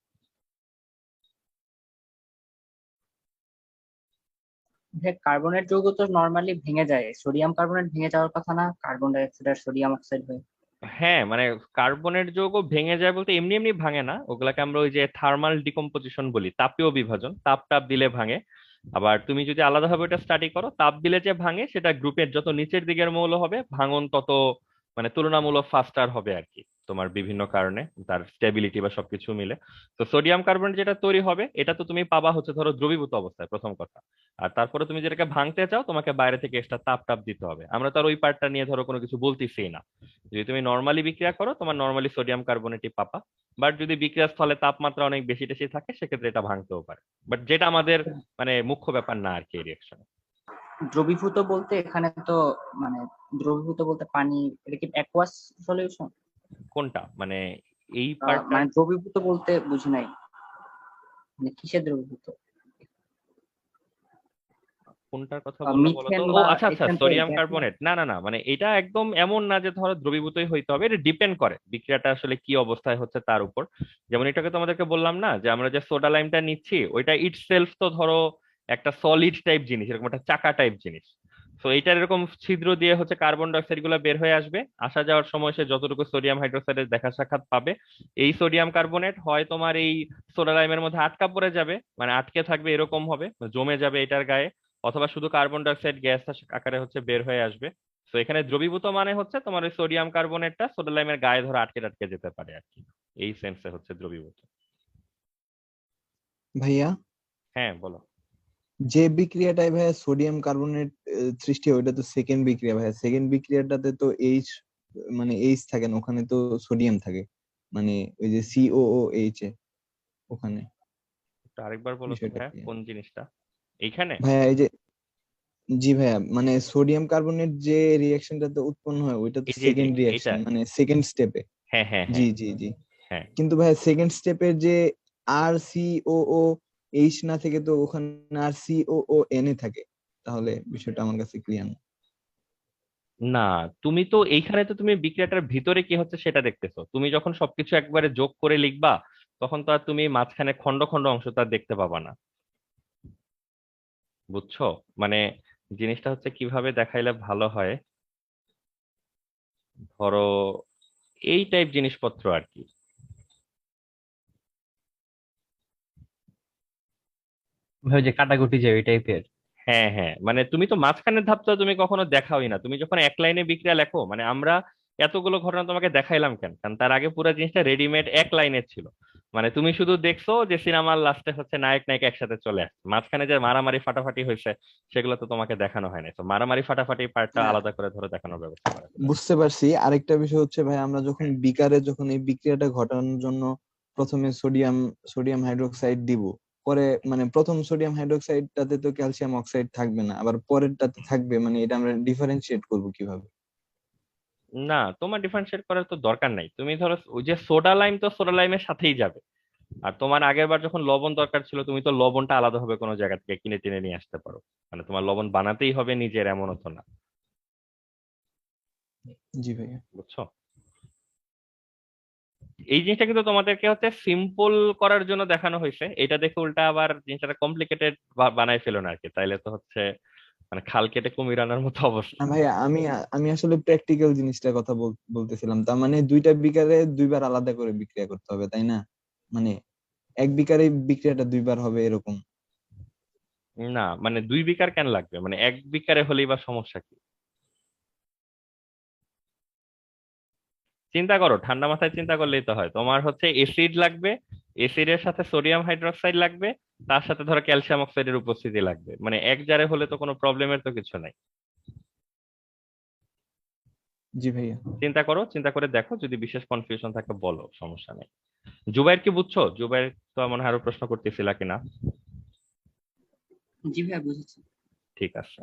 কার্বনের যৌগ তো নর্মালি ভেঙে যায়, সোডিয়াম কার্বনেট ভেঙে যাওয়ার কথা না, কার্বন ডাই অক্সাইড আর সোডিয়াম অক্সাইড হয়ে। হ্যাঁ, মানে কার্বনের যৌগ ভেঙে যায় বলতে এমনি এমনি ভাঙে না, ওগুলাকে আমরা ওই যে থার্মাল ডিকম্পোজিশন বলি, তাপীয় বিভাজন, তাপ টাপ দিলে ভাঙে। আবার তুমি যদি আলাদাভাবে এটা স্টাডি করো, তাপ দিলে যে ভাঙে সেটা গ্রুপের যত নিচের দিকের মৌল হবে ভাঙন তত মানে তুলনামূলক ফাস্টার হবে আর কি, তোমার বিভিন্ন কারণে তার স্টেবিলিটি বা সবকিছু মিলে। তো সোডিয়াম কার্বনেট যেটা তৈরি হবে এটা তো তুমি পাবা হচ্ছে ধরো দ্রবীভূত অবস্থায় প্রথম কথা, আর তারপরে তুমি যেটাকে ভাঙতে চাও তোমাকে বাইরে থেকে এক্সট্রা তাপ টাপ দিতে হবে। আমরা তো আর ওই পার্টটা নিয়ে ধরো কোনো কিছু বলতেছি না। যদি তুমি নর্মালি বিক্রিয়া করো তোমার নর্মালি সোডিয়াম কার্বনেটই পাবা। বাট যদি বিক্রিয়ার স্থলে তাপমাত্রা অনেক বেশি টেশি থাকে সেক্ষেত্রে এটা ভাঙতেও পারে, বাট যেটা আমাদের মানে মুখ্য ব্যাপার না আর কি এই রিয়াকশন। দ্রবীভূত বলতে এখানে তো মানে দ্রবীভূত বলতে পানি, এটা কি অ্যাকোয়াস সলিউশন? কোনটা মানে এই পার্টটা? মানে দ্রবীভূত বলতে বুঝি নাই, মানে কিসের দ্রবীভূত? কোনটার কথা বললা বলো তো? মিথেন ও বা আচ্ছা আচ্ছা, এখান তো সোডিয়াম গ্যাস না? কার্বনেট, না না না, মানে এটা একদম এমন না যে ধরো দ্রবীভূতই হইতে হবে, এটা ডিপেন্ড করে বিক্রিয়াটা আসলে কি অবস্থায় হচ্ছে তার উপর। যেমন এটাকে তোমাদেরকে বললাম না যে আমরা যে সোডা লাইমটা নিচ্ছি ওইটা ইটসেলফ তো ধরো একটা সলিড টাইপ জিনিস, এরকম একটা চাকা টাইপ জিনিস। তো এইটার এরকম ছিদ্র দিয়ে হচ্ছে কার্বন ডাই অক্সাইড গুলো বের হয়ে আসবে, আসা যাওয়ার সময় সে যতটুকু সোডিয়াম হাইড্রোক্সাইডের দেখা সাক্ষাৎ পাবে, এই সোডিয়াম কার্বনেট হয় তোমার এই সোডা লাইমের মধ্যে আটকা পড়ে যাবে, মানে আটকে থাকবে এরকম হবে, জমে যাবে এটার গায়ে, অথবা শুধু কার্বন ডাই অক্সাইড গ্যাস আকারে হচ্ছে বের হয়ে আসবে। তো এখানে দ্রবীভূত মানে হচ্ছে তোমার ওই সোডিয়াম কার্বনেটটা সোডা লাইমের গায়ে ধরে আটকে আটকে যেতে পারে আর কি, এই সেন্সে হচ্ছে দ্রবীভূত। ভাইয়া, হ্যাঁ বলো। যে বিক্রিয়াটাই ভাইয়া সোডিয়াম কার্বনেট সৃষ্টি হয় ওটা তো সেকেন্ড বিক্রিয়া ভাইয়া। সেকেন্ড বিক্রিয়াটাতে তো এইচ, মানে এইচ থাকে না, ওখানে তো সোডিয়াম থাকে, মানে ওই যে COOH এ, ওখানে একটু আরেকবার বলো তো বিষয়টা ভাইয়া কি কোন জিনিসটা এইখানে। ভাইয়া? এই যে, জি ভাইয়া, মানে সোডিয়াম কার্বনেট যে রিঅ্যাকশনটাতে উৎপন্ন হয় ওইটা তো এই যে সেকেন্ড এটা, রিঅ্যাকশন, মানে সেকেন্ড স্টেপে। হ্যাঁ হ্যাঁ জি হ্যাঁ জি জি। হ্যাঁ। কিন্তু ভাইয়া সেকেন্ড স্টেপের যে RCOOH না থেকে তো ওখানে RCOON এ থাকে, তাহলে বিষয়টা আমার কাছে ক্লিয়ার। না, তুমি তো এইখানে তো তুমি বিক্রিয়াটার ভিতরে কি হচ্ছে সেটা দেখতেছো, তুমি যখন সবকিছু একবারে যোগ করে লিখবা তখন তো আর তুমি মাঝখানে খন্ড খন্ড অংশ তো আর দেখতে পাবা না, বুঝছো? মানে জিনিসটা হচ্ছে কিভাবে দেখাইলে ভালো হয়, ধরো এই টাইপ জিনিসপত্র আর কি। ভাই যে কাটাকুটি যায় ওই টাইপের। হ্যাঁ হ্যাঁ, মানে তুমি তো মাঝখানের ধাপটা তুমি কখনো দেখাওই না, তুমি যখন এক লাইনে বিক্রিয়া লেখো, মানে আমরা এতগুলো ঘটনা তোমাকে দেখাইলাম কেন, কারণ তার আগে পুরো জিনিসটা রেডিমেড এক লাইনের ছিল। মানে তুমি শুধু দেখছো যে সিনেমার লাস্টে হচ্ছে নায়ক নায়িকা একসাথে চলে আসছে, মাঝখানে যে মারামারি ফাটাফাটি হয়েছে সেগুলো তো তোমাকে দেখানো হয় না, তো মারামারি ফাটাফাটি পার্টটা হ্যাঁ, আলাদা করে ধরো দেখানোর ব্যবস্থা করা ছিল। বুঝতে পারছি। আরেকটা বিষয় হচ্ছে ভাই, আমরা যখন হ্যাঁ বিকারে যখন এই বিক্রিয়াটা ঘটানোর জন্য প্রথমে সোডিয়াম সোডিয়াম হাইড্রোক্সাইড দিব, পরে মানে প্রথম সোডিয়াম হাইড্রোক্সাইডটাতে তো ক্যালসিয়াম অক্সাইড থাকবে না, আবার পরেরটাতে থাকবে, মানে এটা আমরা ডিফারেন্সিয়েট করব কিভাবে? না, তোমার ডিফারেন্সিয়েট করার তো দরকার নাই, তুমি ধরো ওই যে সোডা লাইম তো সোডা লাইমের সাথেই যাবে, আর তোমার আগের বার যখন লবণ দরকার ছিল তুমি তো লবণটা আলাদাভাবে কোনো জায়গা থেকে কিনে টেনে নিয়ে আসতে পারো, মানে তোমার লবণ বানাতেই হবে নিজের এমনও তো না, জি ভাইয়া। বুঝছো? এই জিনিসটা কিন্তু তোমাদেরকে হচ্ছে সিম্পল করার জন্য দেখানো হয়েছে, এটা দেখে উল্টা আবার জিনিসটা কমপ্লিকেটেড বানাই ফেলো না আর কি, তাইলে তো হচ্ছে মানে খাল কেটে কুমির আনার মতো অবস্থা। না ভাইয়া, আমি আমি আসলে প্র্যাকটিক্যাল জিনিসটার কথা বলতেছিলাম। তার মানে দুইটা বিকারে দুইবার আলাদা করে বিক্রিয়া করতে হবে, তাই না? মানে এক বিকারে বিক্রিয়াটা দুইবার হবে এরকম? না মানে 2 বিকার কেন লাগবে, মানে 1 বিকারে হলেই বা সমস্যা কি? চিন্তা করো, ঠান্ডা মাথায় চিন্তা করলেই তো হয়, তোমার হচ্ছে এসিড লাগবে, এসিডের সাথে সোডিয়াম হাইড্রোক্সাইড লাগবে, তার সাথে ধরো ক্যালসিয়াম অক্সাইডের উপস্থিতি লাগবে, মানে এক জারে হলে তো কোনো প্রবলেমের তো কিছু নাই। জি ভাইয়া। চিন্তা করো, চিন্তা করে দেখো, যদি বিশেষ কনফিউশন থাকে বলো, সমস্যা নেই। জুবাইর কি বুঝছো? জুবাইর তো মনে হয় আরো প্রশ্ন করতেছিলা কিনা। জি ভাইয়া বুঝেছি। ঠিক আছে,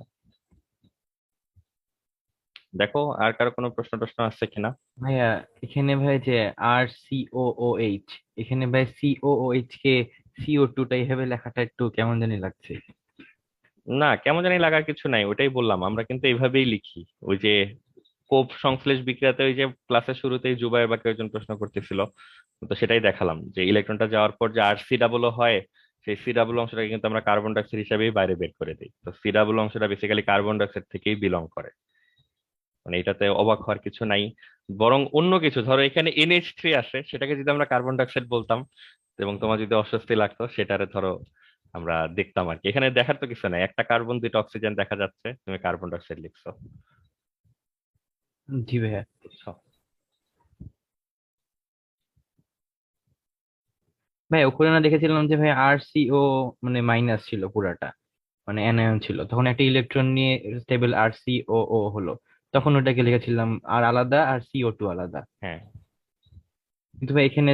দেখো আর কারো কোনো প্রশ্ন টশ্ন আছে কিনা। ভাইয়া এখানে ভাই যে RCOOH, এখানে ভাই COOH কে CO2 টাই হবে লেখাটা একটু কেমন জানি লাগছে। না, কেমন জানি লাগার কিছু নাই, ওটাই বললাম, আমরা কিন্তু এইভাবেই লিখি। ওই যে কোপ সংশ্লেষ বিক্রিয়াতে ওই যে ক্লাসের শুরুতেই জুবাইর বা কেউ একজন প্রশ্ন করতেছিল, তো সেটাই দেখালাম যে ইলেকট্রনটা যাওয়ার পর যে RC হয়, সেই C অংশটাকে কিন্তু আমরা কার্বন ডাইঅক্সাইড হিসাবেই বাইরে বের করে দিই, তো C অংশটা বেসিক্যালি কার্বন ডাইঅক্সাইড থেকেই বিলং করে, মানে এটাতে অবাক হওয়ার কিছু নাই। বরং অন্য কিছু, ধরো এখানে NH3 আছে, সেটাকে যদি আমরা কার্বন ডাইঅক্সাইড বলতাম এবং তোমার যদি অস্বস্তি লাগতো সেটারে ধরো আমরা দেখতাম আর কি, এখানে দেখার তো কিছু নাই, একটা কার্বন দুইটা অক্সিজেন দেখা যাচ্ছে, তুমি কার্বন ডাইঅক্সাইড লিখছো, জি ভাইয়া। বুঝছো? ভাই ওখানে না দেখেছিলাম যে ভাই RCO মানে মাইনাস ছিল পুরাটা, মানে অ্যানায়ন ছিল, তখন একটা ইলেকট্রন নিয়ে স্টেবল RCOO হলো, তখন ওটাকে লিখেছিলাম আর আলাদা আর CO2 আলাদা। হ্যাঁ কিন্তু ভাই এখানে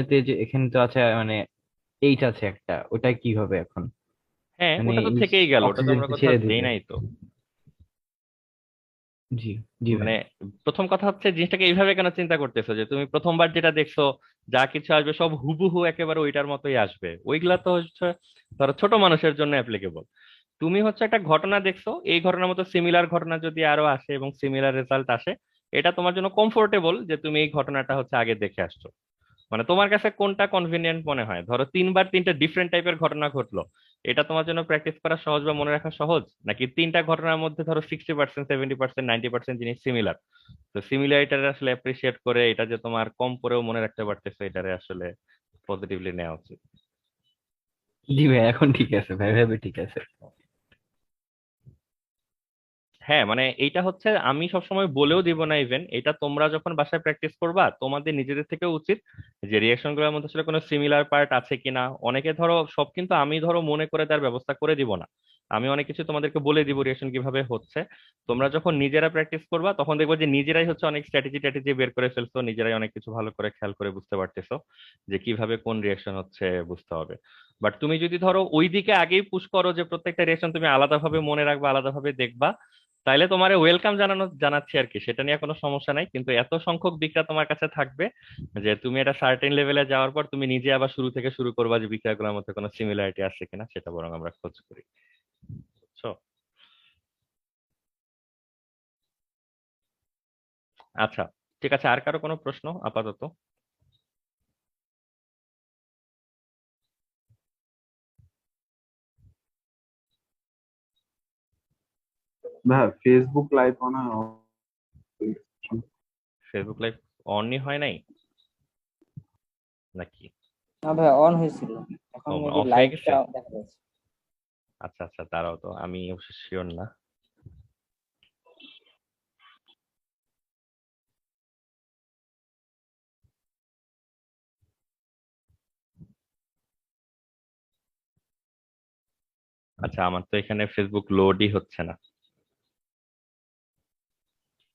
তো আছে মানে এইচ আছে একটা, ওটা কি হবে এখন? হ্যাঁ, মানে ওটা তো থেকেই গেল, ওটা তো আমরা অক্সিজেনকে কোথাও ছেড়ে দেই দিবে। নাই তো। জি, জি ভাই। মানে প্রথম কথা হচ্ছে জিনিসটাকে এইভাবে কেন চিন্তা করতেছো যে তুমি প্রথমবার যেটা দেখছো যা কিছু আসবে সব হুবহু একেবারে ওইটার মতোই আসবে, ওইগুলা তো হচ্ছে ধরো ছোট মানুষের জন্য অ্যাপ্লিকেবল। তুমি হচ্ছে একটা ঘটনা দেখছো, এই ঘটনার মতো সিমিলার ঘটনা যদি আরো আসে এবং সিমিলার রেজাল্ট আসে, এটা তোমার জন্য কমফোর্টেবল যে তুমি এই ঘটনাটা হচ্ছে আগে দেখে আসছো। মানে তোমার কাছে কোনটা কনভিনিয়েন্ট মনে হয়? ধরো তিনবার তিনটা ডিফারেন্ট টাইপের ঘটনা ঘটলো, এটা তোমার জন্য প্র্যাকটিস করা সহজ বা মনে রাখা সহজ, নাকি তিনটা ঘটনার মধ্যে ধরো 60%, 70%, 90% জিনিস সিমিলার, তো সিমিলারিটারে আসলে অ্যাপ্রিসিয়েট করে এটা যে তোমার কম পরেও মনে রাখতে পারতেছো, এটারে আসলে পজিটিভলি নেওয়া উচিত। জি ভাই, এখন ঠিক আছে ভাই, ভাবে ঠিক আছে। হ্যাঁ মানে এইটা হচ্ছে, আমি সবসময় বলেও দিব না, ইভেন এটা তোমরা যখন বাসায় প্র্যাকটিস করবা তোমাদের নিজেদের থেকে উচিত যে রিয়েকশন গুলোর মধ্যে আসলে কোনো সিমিলার পার্ট আছে কিনা। অনেকে ধরো সব কিন্তু আমি ধরো মনে করে তার ব্যবস্থা করে দিব না, আমি অনেক কিছু তোমাদেরকে বলে দিব রিয়েকশন কিভাবে হচ্ছে। তোমরা যখন নিজেরা প্র্যাকটিস করবা তখন দেখবো যে নিজেরাই হচ্ছে অনেক স্ট্র্যাটেজি ট্যাটেজি বের করে ফেলছো, নিজেরাই অনেক কিছু ভালো করে খেয়াল করে বুঝতে পারতেছো যে কিভাবে কোন রিয়েকশন হচ্ছে বুঝতে হবে। বাট তুমি যদি ধরো ওই দিকে আগেই পুশ করো যে প্রত্যেকটা রিয়েকশন তুমি আলাদাভাবে মনে রাখবা, আলাদাভাবে দেখবা, তাইলে তোমারে ওয়েলকাম জানাচ্ছি আর কি, সেটা নিয়ে কোনো সমস্যা নাই। কিন্তু এত সংখ্যক বিক্রা তোমার কাছে থাকবে যে তুমি এটা সার্টেন লেভেলে যাওয়ার পর তুমি নিজে আবার শুরু থেকে শুরু করবা যে বিক্রিয়াগুলোর মধ্যে কোনো সিমিলারিটি আছে কিনা, সেটা বরং আমরা খোঁজ করি। বুঝছো? আচ্ছা, ঠিক আছে, আর কারো কোনো প্রশ্ন আপাতত? ভাই ফেসবুক লাইভ মনে হয় off হয়ে গেছে। ফেসবুক লাইভ অনই হয় নাই নাকি? না ভাই, অন হয়েছিল, এখন মেবি অফ হয়ে গেছে? লাইভটা দেখা যাচ্ছে। আচ্ছা আচ্ছা, দাঁড়াও তো, আমি অবশ্য শিওর না। আচ্ছা, আমার তো এখানে ফেসবুক লোডই হচ্ছে না।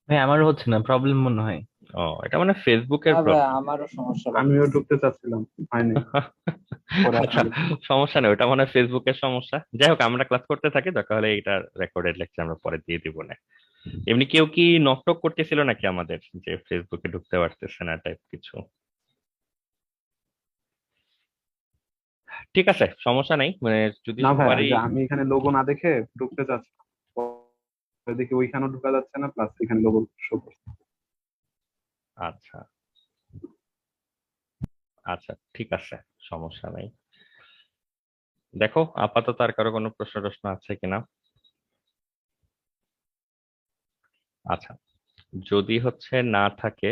ভাই আমারও হচ্ছে না, প্রবলেম মনে হয়। ও, এটা মানে ফেসবুকের হ্যাঁ ভাই, প্রবলেম। আমারও সমস্যা আমিও লাগতেছে। ঢুকতে চাচ্ছিলাম, হয়নি, পরে আচ্ছা, আসলে সমস্যা নেই, ওটা মনে হয় ফেসবুকের সমস্যা। যাই হোক, আমরা ক্লাস করতে থাকি, দরকার হলে এটা রেকর্ডেড লেকচার আমরা পরে দিয়ে দিব না। এমনি কেউ কি নক টক করতেছিল নাকি আমাদের, যে ফেসবুকে ঢুকতে পারতেছে না টাইপ কিছু? ঠিক আছে, সমস্যা নাই, মানে যদি না ভাই, সবারই। যে আমি এখানে লোগো না দেখে ঢুকতে চাচ্ছি, পরে দেখি ওইখানেও ঢুকা যাচ্ছে না, প্লাস এখানে লোগো শো করছে। আচ্ছা আচ্ছা, ঠিক আছে, সমস্যা নাই। দেখো আপাতত আর কারো কোনো প্রশ্ন টশ্ন আছে কিনা। আচ্ছা, যদি হচ্ছে না থাকে,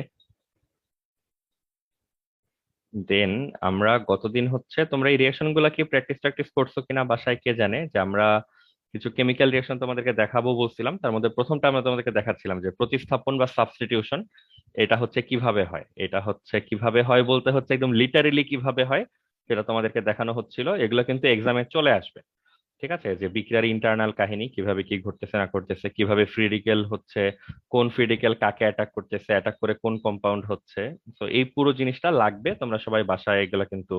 দেন আমরা গতদিন হচ্ছে, তোমরা এই রিয়েকশন গুলা কি প্র্যাকটিস প্র্যাকটিস করছো কিনা বাসায় কে জানে, যে আমরা কিছু কেমিক্যাল রিয়েকশন তোমাদেরকে দেখাবো বলছিলাম, তার মধ্যে প্রথমটা আমরা তোমাদেরকে দেখাচ্ছিলাম যে প্রতিস্থাপন বা সাবস্টিটিউশন, এটা হচ্ছে কিভাবে হয়। এটা হচ্ছে কিভাবে হয় বলতে হচ্ছে একদম লিটারেলি কিভাবে হয় সেটা তোমাদেরকে দেখানো হচ্ছিল। এগুলো কিন্তু এক্সামে চলে আসবে, ঠিক আছে, যে বিক্রিয়ার ইন্টারনাল কাহিনী কিভাবে কি ঘটতেছে না করতেছে, কিভাবে ফ্রি রেডিক্যাল হচ্ছে, কোন ফ্রি রেডিক্যাল কাকে অ্যাটাক করতেছে, অ্যাটাক করে কোন কম্পাউন্ড হচ্ছে। তো এই পুরো জিনিসটা লাগবে, তোমরা সবাই বাসায় এগুলা কিন্তু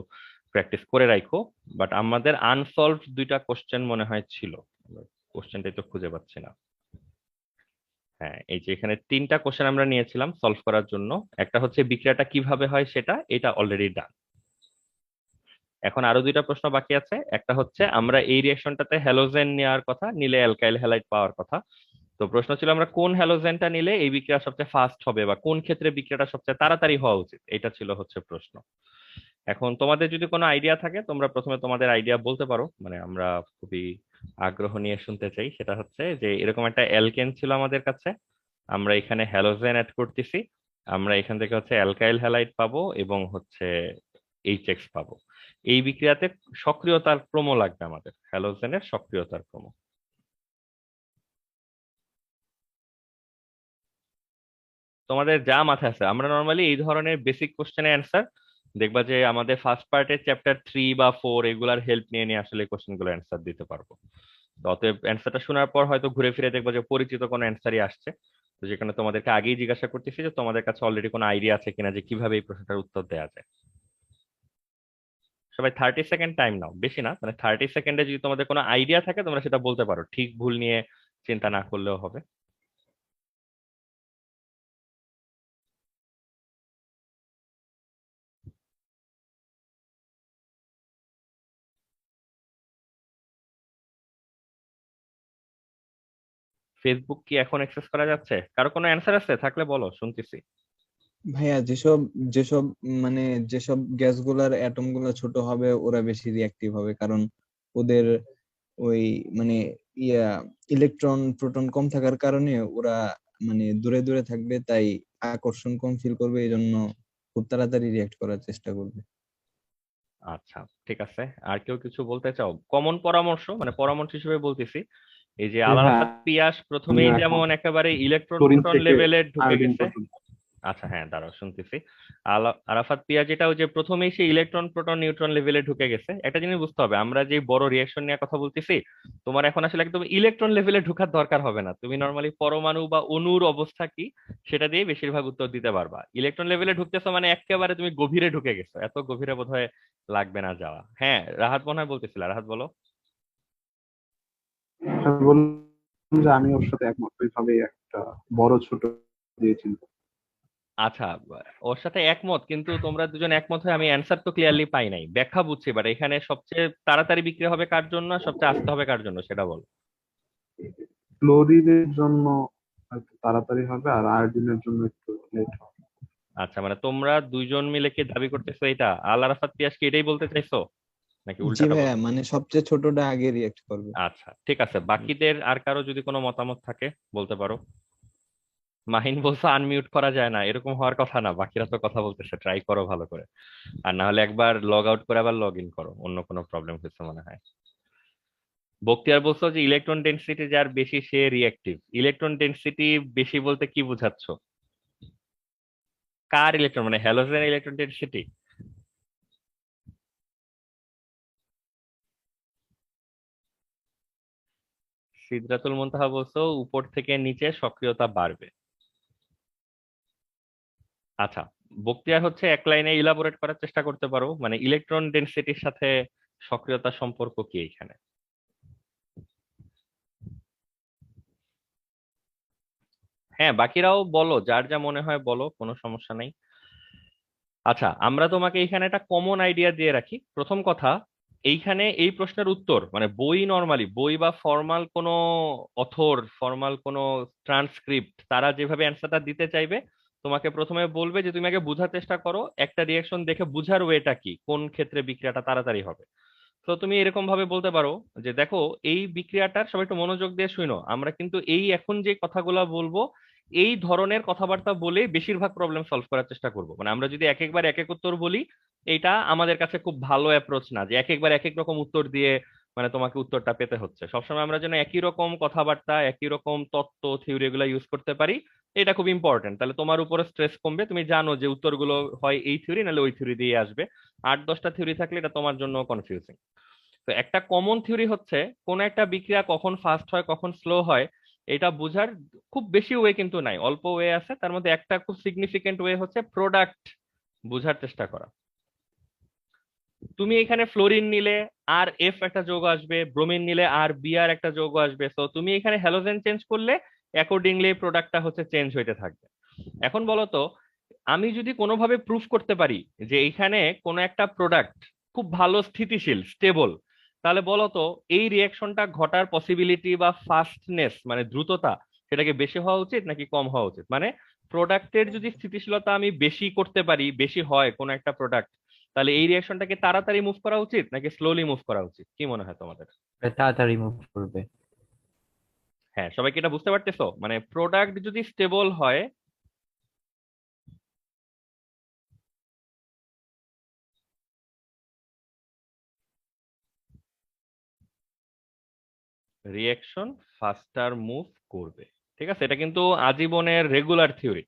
প্র্যাকটিস করে রাখো। বাট আমাদের আনসলভড দুইটা কোশ্চেন মনে হয় ছিল, কোশ্চেনটাই তো খুঁজে পাচ্ছি না। হ্যাঁ, এই যে এখানে তিনটা কোশ্চেন আমরা নিয়েছিলাম সলভ করার জন্য। একটা হচ্ছে বিক্রিয়াটা কিভাবে হয় সেটা, এটা অলরেডি ডান। এখন আরো দুইটা প্রশ্ন বাকি আছে। একটা হচ্ছে আমরা এই রিঅ্যাকশনটাতে হ্যালোজেন নেওয়ার কথা, নিলে অ্যালকাইল হ্যালাইড পাওয়ার কথা। তো প্রশ্ন ছিল আমরা কোন হ্যালোজেনটা নিলে এই বিক্রিয়া সবচেয়ে ফাস্ট হবে, বা কোন ক্ষেত্রে বিক্রিয়াটা সবচেয়ে তাড়াতাড়ি হওয়া উচিত, এটা ছিল হচ্ছে প্রশ্ন। এখন তোমাদের যদি কোনো আইডিয়া থাকে তোমরা প্রথমে তোমাদের আইডিয়া বলতে পারো, মানে আমরা খুবই আগ্রহ নিয়ে শুনতে চাই। সেটা হচ্ছে যে এরকম একটা অ্যালকেন ছিল আমাদের কাছে, আমরা এখানে হ্যালোজেন অ্যাড করতেছি, আমরা এখান থেকে হচ্ছে অ্যালকাইল হ্যালাইড পাবো এবং হচ্ছে এইচএক্স পাবো। এই বিক্রিয়াতে সক্রিয়তার ক্রম লাগবে আমাদের, হ্যালোজেনের সক্রিয়তার ক্রম। তোমাদের যা মাথায় আছে, আমরা নর্মালি এই ধরনের বেসিক কোশ্চেনের অ্যান্সার দেখবা যে আমাদের ফার্স্ট পার্টের চ্যাপ্টার 3 বা 4 এগুলার হেল্প নিয়ে নিয়ে আসলে কোশ্চেন গুলো অ্যান্সার দিতে পারবো। তো অতএব অ্যান্সারটা শোনার পর হয়তো ঘুরে ফিরে দেখবা যে পরিচিত কোনো অ্যান্সারই আসছে, তো যেখানে তোমাদেরকে আগেই জিজ্ঞাসা করতেছি যে তোমাদের কাছে অলরেডি কোনো আইডিয়া আছে কিনা যে কিভাবে এই প্রশ্নটার উত্তর দেওয়া যায়। সবাই 30 সেকেন্ড টাইম নাও, বেশি না, মানে 30 সেকেন্ডে যদি তোমাদের কোনো আইডিয়া থাকে তোমরা সেটা বলতে পারো, ঠিক ভুল নিয়ে চিন্তা না করলেও হবে। ফেসবুক কি এখন অ্যাক্সেস করা যাচ্ছে? কারো কোনো অ্যান্সার আছে থাকলে বলো, শুনতেছি। ভাইয়া যেসব যেসব মানে যেসব গ্যাসগুলার অ্যাটম গুলা ছোট হবে ওরা বেশি রিয়াক্টিভ হবে, কারণ ওদের ওই মানে ইয়া ইলেকট্রন প্রোটন কম থাকার কারণে ওরা মানে দূরে দূরে থাকবে, তাই আকর্ষণ কম ফিল করবে, এই জন্য খুব তাড়াতাড়ি রিয়াক্ট করার চেষ্টা করবে। আচ্ছা, ঠিক আছে। আর কেউ কিছু বলতে চাও? কমন পরামর্শ, মানে পরামর্শ হিসেবে বলতেছি, এই যে যে আল ভাই আরাফাত পিয়াস আমি প্রথমেই এখন যেমন একেবারে ইলেকট্রন ক্লোরিন প্রোটন থেকে লেভেলে ঢুকে আয়োডিন গেছে। পর্যন্ত। আচ্ছা হ্যাঁ, দাঁড়াও শুনতেছি। আরাফাত পিয়া যেটা ওই যে প্রথমেই সে ইলেকট্রন প্রোটন নিউট্রন লেভেলে ঢুকে গেছে, একটা জিনিস বুঝতে হবে, আমরা যে বড় রিয়েকশন নিয়ে কথা বলতেছি, তোমার এখন আসলে একদম ইলেকট্রন লেভেলে ঢোকার দরকার হবে না, তুমি নর্মালি পরমাণু বা অণুর অবস্থা কি সেটা দিয়ে বেশিরভাগ উত্তর দিতে পারবা। ইলেকট্রন লেভেলে ঢুকতেছো মানে একেবারে তুমি গভীরে ঢুকে গেছো, এত গভীরে বোধহয় লাগবে না যাওয়া। হ্যাঁ, রাহাত মনে হয় বলতেছিল, রাহাত বলো। আমি বললাম যে আমি ওর সাথে একমত, ওইভাবে একটা বড় ছোট দিয়েছিল। আচ্ছা, ওর সাথে একমত, কিন্তু তোমরা দুজন একমত হয়ে আমি অ্যান্সার তো ক্লিয়ারলি পাই নাই, ব্যাখ্যা বুঝছি, বাট এখানে সবচেয়ে তাড়াতাড়ি বিক্রি হবে কার জন্য আর সবচেয়ে আস্তে হবে কার জন্য সেটা বলো। ক্লোরিনের জন্য হয়তো তাড়াতাড়ি হবে আর আয়োডিনের জন্য একটু লেট হবে। আচ্ছা, মানে তোমরা দুইজন মিলে কি দাবি করতেছো এটা? আল আরাফাত পিয়াস কি এটাই বলতে চাইছো নাকি জি উল্টাটা ভাইয়া, বলতে? মানে সবচেয়ে ছোটটা আগে রিয়াক্ট করবে। আচ্ছা ঠিক আছে, বাকিদের আর কারো যদি কোনো মতামত থাকে বলতে পারো। মাহিন বলছো আনমিউট করা যায় না, এরকম হওয়ার কথা না, বাকিরা তো কথা বলতেছে, ট্রাই করো ভালো করে। আর না হলে একবার লগ আউট করে আবার লগ ইন করো, অন্য কোনো প্রবলেম হয়েছে মনে হয়। বক্তিয়ার বলছো যে ইলেকট্রন ডেনসিটি যার বেশি সে রিঅ্যাক্টিভ। ইলেকট্রন ডেনসিটি বেশি বলতে কি বোঝাচ্ছ? কার ইলেকট্রন, মানে হ্যালোজেন ইলেকট্রন ডেনসিটি? সিদরাতুল মুনতাহা বলছো উপর থেকে নিচে সক্রিয়তা বাড়বে। আচ্ছা, বক্তিয়ার হচ্ছে এক লাইনে ইলাবোরেট করার চেষ্টা করতে পারো, মানে ইলেকট্রন ডেনসিটির সাথে সক্রিয়তার সম্পর্ক কি এখানে? হ্যাঁ, বাকিরাও বলো, যার যা মনে হয় বলো, কোনো সমস্যা নাই। আচ্ছা, আমরা তোমাকে এইখানে একটা কমন আইডিয়া দিয়ে রাখি। প্রথম কথা, এইখানে এই প্রশ্নের উত্তর মানে বই, নর্মালি বই বা ফর্মাল কোনো অথর, ফর্মাল কোনো ট্রান্সক্রিপ্ট, তারা যেভাবে অ্যান্সারটা দিতে চাইবে, তোমাকে প্রথমে বলবে যে তুমি আগে বোঝার চেষ্টা করো একটা রিয়েকশন দেখে বুঝার ওয়েটা কি, কোন ক্ষেত্রে বিক্রিয়াটা তাড়াতাড়ি হবে। তো তুমি এরকম ভাবে বলতে পারো যে দেখো, এই বিক্রিয়াটার, সবাই একটু মনোযোগ দিয়ে শুনো, আমরা কিন্তু এই এখন যে কথাগুলো বলবো এই ধরনের কথাবার্তা বলে বেশিরভাগ প্রবলেম সলভ করার চেষ্টা করব। মানে আমরা যদি এক একবার এক এক উত্তর বলি, এটা আমাদের কাছে খুব ভালো অ্যাপ্রোচ না, যে এক একবার এক এক রকম উত্তর দিয়ে মানে তোমাকে উত্তরটা পেতে হচ্ছে। সবসময় আমরা যেন একই রকম কথাবার্তা, একই রকম তত্ত্ব, থিওরি এগুলো ইউজ করতে পারি, এটা খুব ইম্পর্টেন্ট। তাহলে তোমার উপরে স্ট্রেস কমবে, তুমি জানো যে উত্তরগুলো হয় এই থিওরি নাহলে ওই থিওরি দিয়ে আসবে। 8-10টা থিওরি থাকলে এটা তোমার জন্য কনফিউজিং। তো একটা কমন থিওরি হচ্ছে কোন একটা বিক্রিয়া কখন ফাস্ট হয় কখন স্লো হয়, এটা বোঝার খুব বেশি ওয়ে কিন্তু নাই, অল্প ওয়ে আছে। তার মধ্যে একটা খুব সিগনিফিকেন্ট ওয়ে হচ্ছে প্রোডাক্ট বোঝার চেষ্টা করা। তুমি এখানে ফ্লোরিন নিলে আর এফ একটা যৌগ আসবে, ব্রোমিন নিলে আর বি আর একটা যৌগ আসবে, তো তুমি এখানে হ্যালোজেন চেঞ্জ করলে অ্যাকর্ডিংলি প্রোডাক্টটা হচ্ছে চেঞ্জ হইতে থাকবে। এখন বলো তো, আমি যদি কোনোভাবে প্রুফ করতে পারি যে এইখানে কোনো একটা প্রোডাক্ট খুব ভালো স্থিতিশীল স্টেবল, তাহলে বলো তো এই রিয়াকশনটা ঘটার পসিবিলিটি বা ফাস্টনেস মানে দ্রুততা, সেটাকে বেশি হওয়া উচিত নাকি কম হওয়া উচিত? মানে প্রোডাক্টের যদি স্থিতিশীলতা আমি বেশি করতে পারি, বেশি হয় কোনো একটা প্রোডাক্ট, তাহলে এই রিয়াকশনটাকে তাড়াতাড়ি মুভ করা উচিত নাকি স্লোলি মুভ করা উচিত, কি মনে হয় তোমাদের? তাড়াতাড়ি মুভ করবে। হ্যাঁ, সবাই কি এটা বুঝতে পারতেছো? মানে প্রোডাক্ট যদি স্টেবল হয়, রিয়েকশন ফাস্টার মুভ করবে। ঠিক আছে, এটা কিন্তু আজীবনের রেগুলার থিওরি।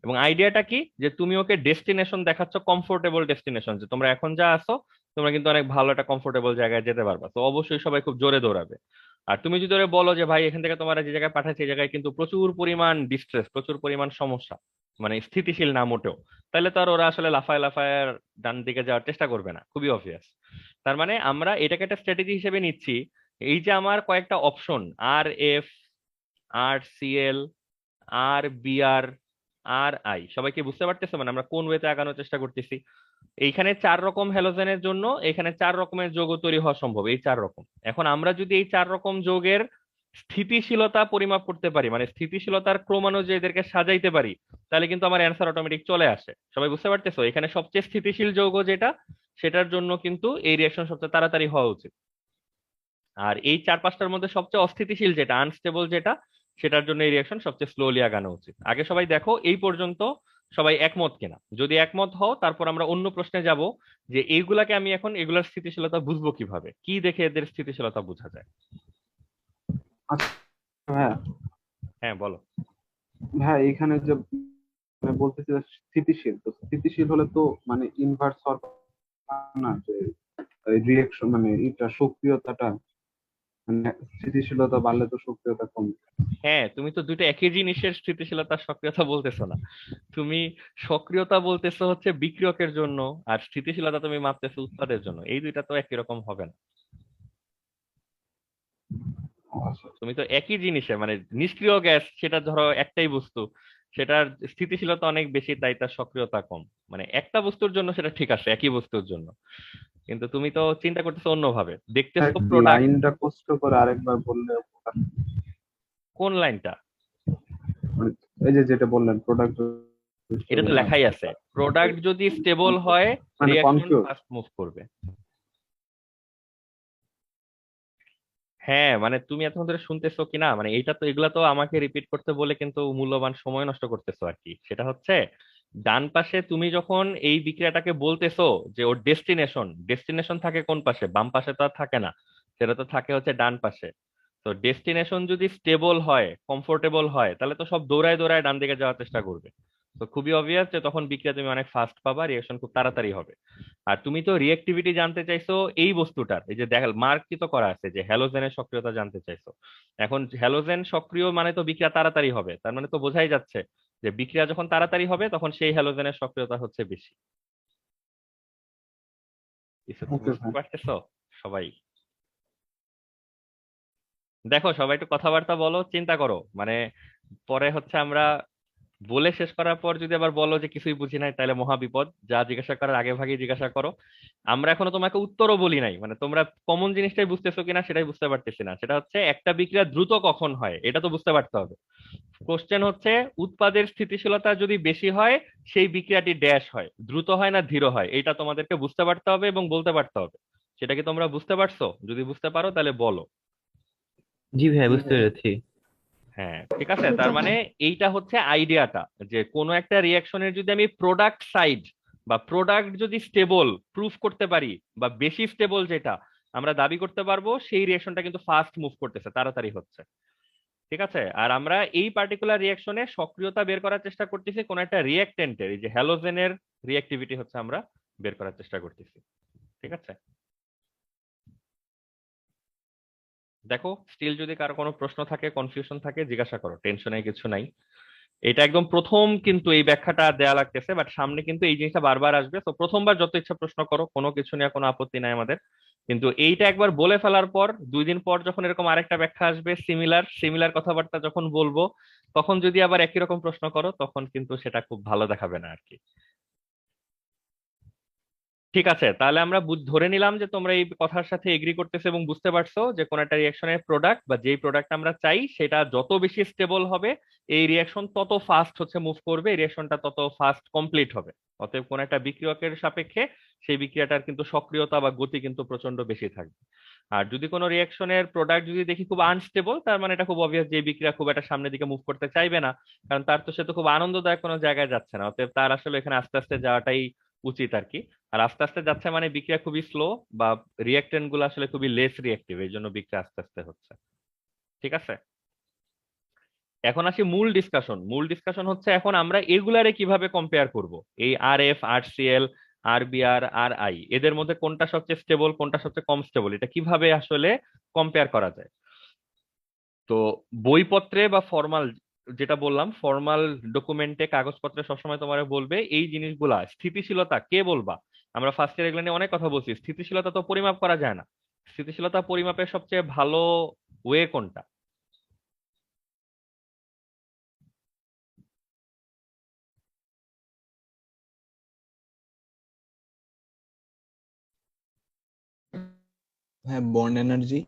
এবং আইডিয়াটা কি, যে তুমি ওকে ডেস্টিনেশন দেখাচ্ছ, কমফোর্টেবল ডেস্টিনেশন, যে তোমরা এখন যা আছো তোমরা কিন্তু অনেক ভালো একটা কমফোর্টেবল জায়গায় যেতে পারবা, তো অবশ্যই সবাই খুব জোরে দৌড়াবে। আর তুমি যদি ওরে বলো যে ভাই এখান থেকে তোমার যে জায়গায় পাঠাচ্ছি এই জায়গায় কিন্তু প্রচুর পরিমাণ ডিস্ট্রেস, প্রচুর পরিমাণ সমস্যা, মানে স্থিতিশীল না মোটেও, তাহলে তো আর ওরা আসলে লাফায় লাফায় আর ডান দিকে যাওয়ার চেষ্টা করবে না, খুবই অবভিয়াস। তার মানে আমরা এটাকে একটা স্ট্র্যাটেজি হিসেবে নিচ্ছি। এই যে আমার কয়েকটা option, R F, R CL, R BR, R I, সবাইকে বুঝতে পারতেছে মানে আমরা কোন ওয়েতে আগানোর চেষ্টা করতেছি? এইখানে 4 রকম হ্যালোজেনের জন্য এখানে 4 রকমের যৌগ তৈরি হওয়া সম্ভব, এই 4 রকম। এখন আমরা যদি এই 4 রকম যৌগের স্থিতিশীলতা পরিমাপ করতে পারি, মানে স্থিতিশীলতার ক্রমানুযায়ী এদেরকে সাজাইতে পারি, তাহলে কিন্তু আমার অ্যান্সার অটোমেটিক চলে আসে। সবাই বুঝতে পারতেছো? এখানে সবচেয়ে স্থিতিশীল যৌগ যেটা, সেটার জন্য কিন্তু এই রিয়াকশন সবচেয়ে তাড়াতাড়ি হওয়া উচিত। আর এই 4-5টার মধ্যে সবচেয়ে অস্থিতিশীল যেটা, আনস্টেবল যেটা, সেটার জন্য এই রিয়াকশন সবচেয়ে স্লোলি আগানো উচিত। আগে সবাই দেখো এই পর্যন্ত সবাই একমত কিনা। যদি একমত হও তারপর আমরা অন্য প্রশ্নে যাব, যে এইগুলাকে আমি এখন এগুলার স্থিতিশীলতা বুঝবো কিভাবে, কি দেখে এদের স্থিতিশীলতা বোঝা যায়। আচ্ছা হ্যাঁ, হ্যাঁ বলো। হ্যাঁ এখানে যে মানে বলতেছি যে স্থিতিশীল, তো স্থিতিশীল হলে তো মানে ইনভার্স হওয়ার কথা না, যে রিয়েকশন মানে এটা সক্রিয়তাটা, মানে স্থিতিশীলতা বাড়লে তো সক্রিয়তা কমে। হ্যাঁ, তুমি তো দুইটা একই জিনিসের স্থিতিশীলতা সক্রিয়তা বলতেছো না। তুমি সক্রিয়তা বলতেছো হচ্ছে বিক্রিয়কের জন্য, আর স্থিতিশীলতা তুমি মাপতেছো উৎপাদের জন্য। এই দুইটা তো একই রকম হবে না। আচ্ছা তুমি তো একই জিনিসে, মানে নিষ্ক্রিয় গ্যাস সেটা ধরো একটাই বস্তু, সেটার স্থিতিশীলতা অনেক বেশি, তাই তার সক্রিয়তা কম। মানে একটা বস্তুর জন্য সেটা ঠিক আছে, একই বস্তুর জন্য। কিন্তু তুমি তো চিন্তা করতেছো অন্যভাবে, দেখতেছো প্রোডাক্ট। লাইনটা কষ্ট করে আরেকবার বললে উপকার। কোন লাইনটা? মানে এই যে যেটা বললেন প্রোডাক্ট এটা তো লেখাই আছে, প্রোডাক্ট যদি স্টেবল হয় মানে রিঅ্যাকশন কনফিউজ। ফাস্ট মুভ করবে। হ্যাঁ, মানে তুমি এতক্ষণ ধরে শুনতেছো কিনা, মানে এইটা তো, এগুলা তো আমাকে রিপিট করতে বলে কিন্তু মূল্যবান সময় নষ্ট করতেছো আর কি। সেটা হচ্ছে, ডান পাশে তুমি যখন এই বিক্রিয়াটাকে বলতেছো যে ওর ডেস্টিনেশন, ডেস্টিনেশন থাকে কোন পাশে? বাম পাশে তো আর থাকে না, সেটা তো থাকে হচ্ছে ডান পাশে। তো ডেস্টিনেশন যদি স্টেবল হয়, কমফোর্টেবল হয়, তাহলে তো সব দৌড়ায় দৌড়ায় ডান দিকে যাওয়ার চেষ্টা করবে। তো খুবই অবভিয়াস যে তখন বিক্রিয়া তুমি অনেক ফাস্ট পাবা, রিঅ্যাকশন খুব তাড়াতাড়ি হবে। আর তুমি তো রিঅ্যাক্টিভিটি জানতে চাইছো এই বস্তুটার, এই যে দেখা মার্কিত করা আছে যে হ্যালোজেনের সক্রিয়তা জানতে চাইছো। এখন হ্যালোজেন সক্রিয় মানে তো বিক্রিয়া তাড়াতাড়ি হবে, তার মানে তো বোঝাই যাচ্ছে যে বিক্রিয়া যখন তাড়াতাড়ি হবে তখন সেই হ্যালোজেনের সক্রিয়তা হচ্ছে বেশি। কিছু কি ওকে বুঝতে ভাই। পারতেছো সবাই? দেখো সবাই একটু কথাবার্তা বলো, চিন্তা করো, মানে পরে হচ্ছে আমরা বলে শেষ করার পর যদি আবার বলো যে কিছুই বুঝি নাই, তাহলে মহা বিপদ। যা জিজ্ঞাসা করার আগে ভাগে জিজ্ঞাসা করো। আমরা এখনো তোমাকে উত্তরও বলি নাই, মানে তোমরা কমন জিনিসটাই বুঝতেছো কিনা সেটাই বুঝতে পারতেছি না। সেটা হচ্ছে একটা বিক্রিয়া দ্রুত কখন হয়, এটা তো বুঝতে পারতে হবে। কোশ্চেন হচ্ছে উৎপাদের স্থিতিশীলতা যদি বেশি হয় সেই বিক্রিয়াটি ড্যাশ হয়, দ্রুত হয় না ধীর হয়, এটা তোমাদেরকে বুঝতে পারতে হবে এবং বলতে পারতে হবে। সেটা কি তোমরা বুঝতে পারছো? যদি বুঝতে পারো তাহলে বলো। জি ভাইয়া, বুঝতে পেরেছি। হ্যাঁ ঠিক আছে, তার মানে এইটা হচ্ছে আইডিয়াটা, যে কোনো একটা রিয়াকশনের যদি আমি প্রোডাক্ট সাইড বা প্রোডাক্ট যদি স্টেবল প্রুফ করতে পারি, বা বেশি স্টেবল যেটা আমরা দাবি করতে পারবো, সেই রিয়াকশনটা কিন্তু ফাস্ট মুভ করতেছে, তাড়াতাড়ি হচ্ছে। ঠিক আছে, আর আমরা এই পার্টিকুলার রিয়াকশনে সক্রিয়তা বের করার চেষ্টা করতেছি কোন একটা রিয়েক্টেন্টের, এই যে হ্যালোজেনের রিঅ্যাক্টিভিটি হচ্ছে আমরা বের করার চেষ্টা করতেছি। ঠিক আছে, দেখো স্টিল যদি কারো কোনো প্রশ্ন থাকে, কনফিউশন থাকে, জিজ্ঞাসা করো, টেনশনের কিছু নাই। এটা একদম প্রথম কিন্তু এই ব্যাখ্যাটা দেয়া লাগতেছে, বাট সামনে কিন্তু এই জিনিসটা বারবার আসবে, তো প্রথমবার যত ইচ্ছা প্রশ্ন করো, কোনো কিছু নিয়ে কোনো আপত্তি নাই আমাদের। কিন্তু এইটা একবার বলে ফেলার পর 2 দিন পর যখন এরকম আরেকটা ব্যাখ্যা আসবে, সিমিলার সিমিলার কথাবার্তা যখন বলবো, তখন যদি আবার একই রকম প্রশ্ন করো, তখন কিন্তু সেটা খুব ভালো দেখাবে না আর কি। ঠিক আছে, তাহলে আমরা ধরে নিলাম যে তোমরা এই কথার সাথে এগ্রি করতেছো এবং বুঝতে পারছো যে কোন একটা রিয়াকশনের প্রোডাক্ট বা যেই প্রোডাক্ট আমরা চাই সেটা যত বেশি স্টেবল হবে, এই রিয়াকশন তত ফাস্ট হচ্ছে মুভ করবে, এই রিয়াকশনটা তত ফাস্ট কমপ্লিট হবে। অতএব কোন একটা বিক্রিয়কের সাপেক্ষে সেই বিক্রিয়াটার কিন্তু সক্রিয়তা বা গতি কিন্তু প্রচন্ড বেশি থাকবে। আর যদি কোনো রিয়াকশনের প্রোডাক্ট যদি দেখি খুব আনস্টেবল, তার মানে এটা খুব অবভিয়াস যে এই বিক্রিয়া খুব একটা সামনের দিকে মুভ করতে চাইবে না, কারণ তার তো সে তো খুব আনন্দদায়ক কোনো জায়গায় যাচ্ছে না, অতএব তার আসলে এখানে আস্তে আস্তে যাওয়াটাই উচিত আর কি। আর আস্তে আস্তে যাচ্ছে মানে বিক্রিয়া খুবই স্লো, বা রিয়াক্টেন্ট গুলো আসলে খুবই লেস রিয়েক্টিভ, এই জন্য বিক্রিয়া আস্তে আস্তে হচ্ছে। ঠিক আছে, এখন আসি মূল ডিসকাশন। মূল ডিসকাশন হচ্ছে এখন আমরা এগুলারে কিভাবে কম্পেয়ার করব, এই আর এফ, আর সি এল, আর বি আর, আর আই, এদের মধ্যে কোনটা সবচেয়ে স্টেবল, কোনটা সবচেয়ে কম স্টেবল, এটা কিভাবে আসলে কম্পেয়ার করা যায়। তো বইপত্রে বা ফর্মাল, যেটা বললাম ফর্মাল ডকুমেন্টে, কাগজপত্রে সবসময় তোমার বলবে এই জিনিসগুলা স্থিতিশীলতা কে বলবা। আমরা ফার্স্ট ইয়ার এগুলো নিয়ে অনেক কথা বলছি, স্থিতিশীলতা তো পরিমাপ করা যায় না। স্থিতিশীলতা পরিমাপের সবচেয়ে ভালো ওয়ে কোনটা? হ্যাঁ, বন্ড এনার্জি।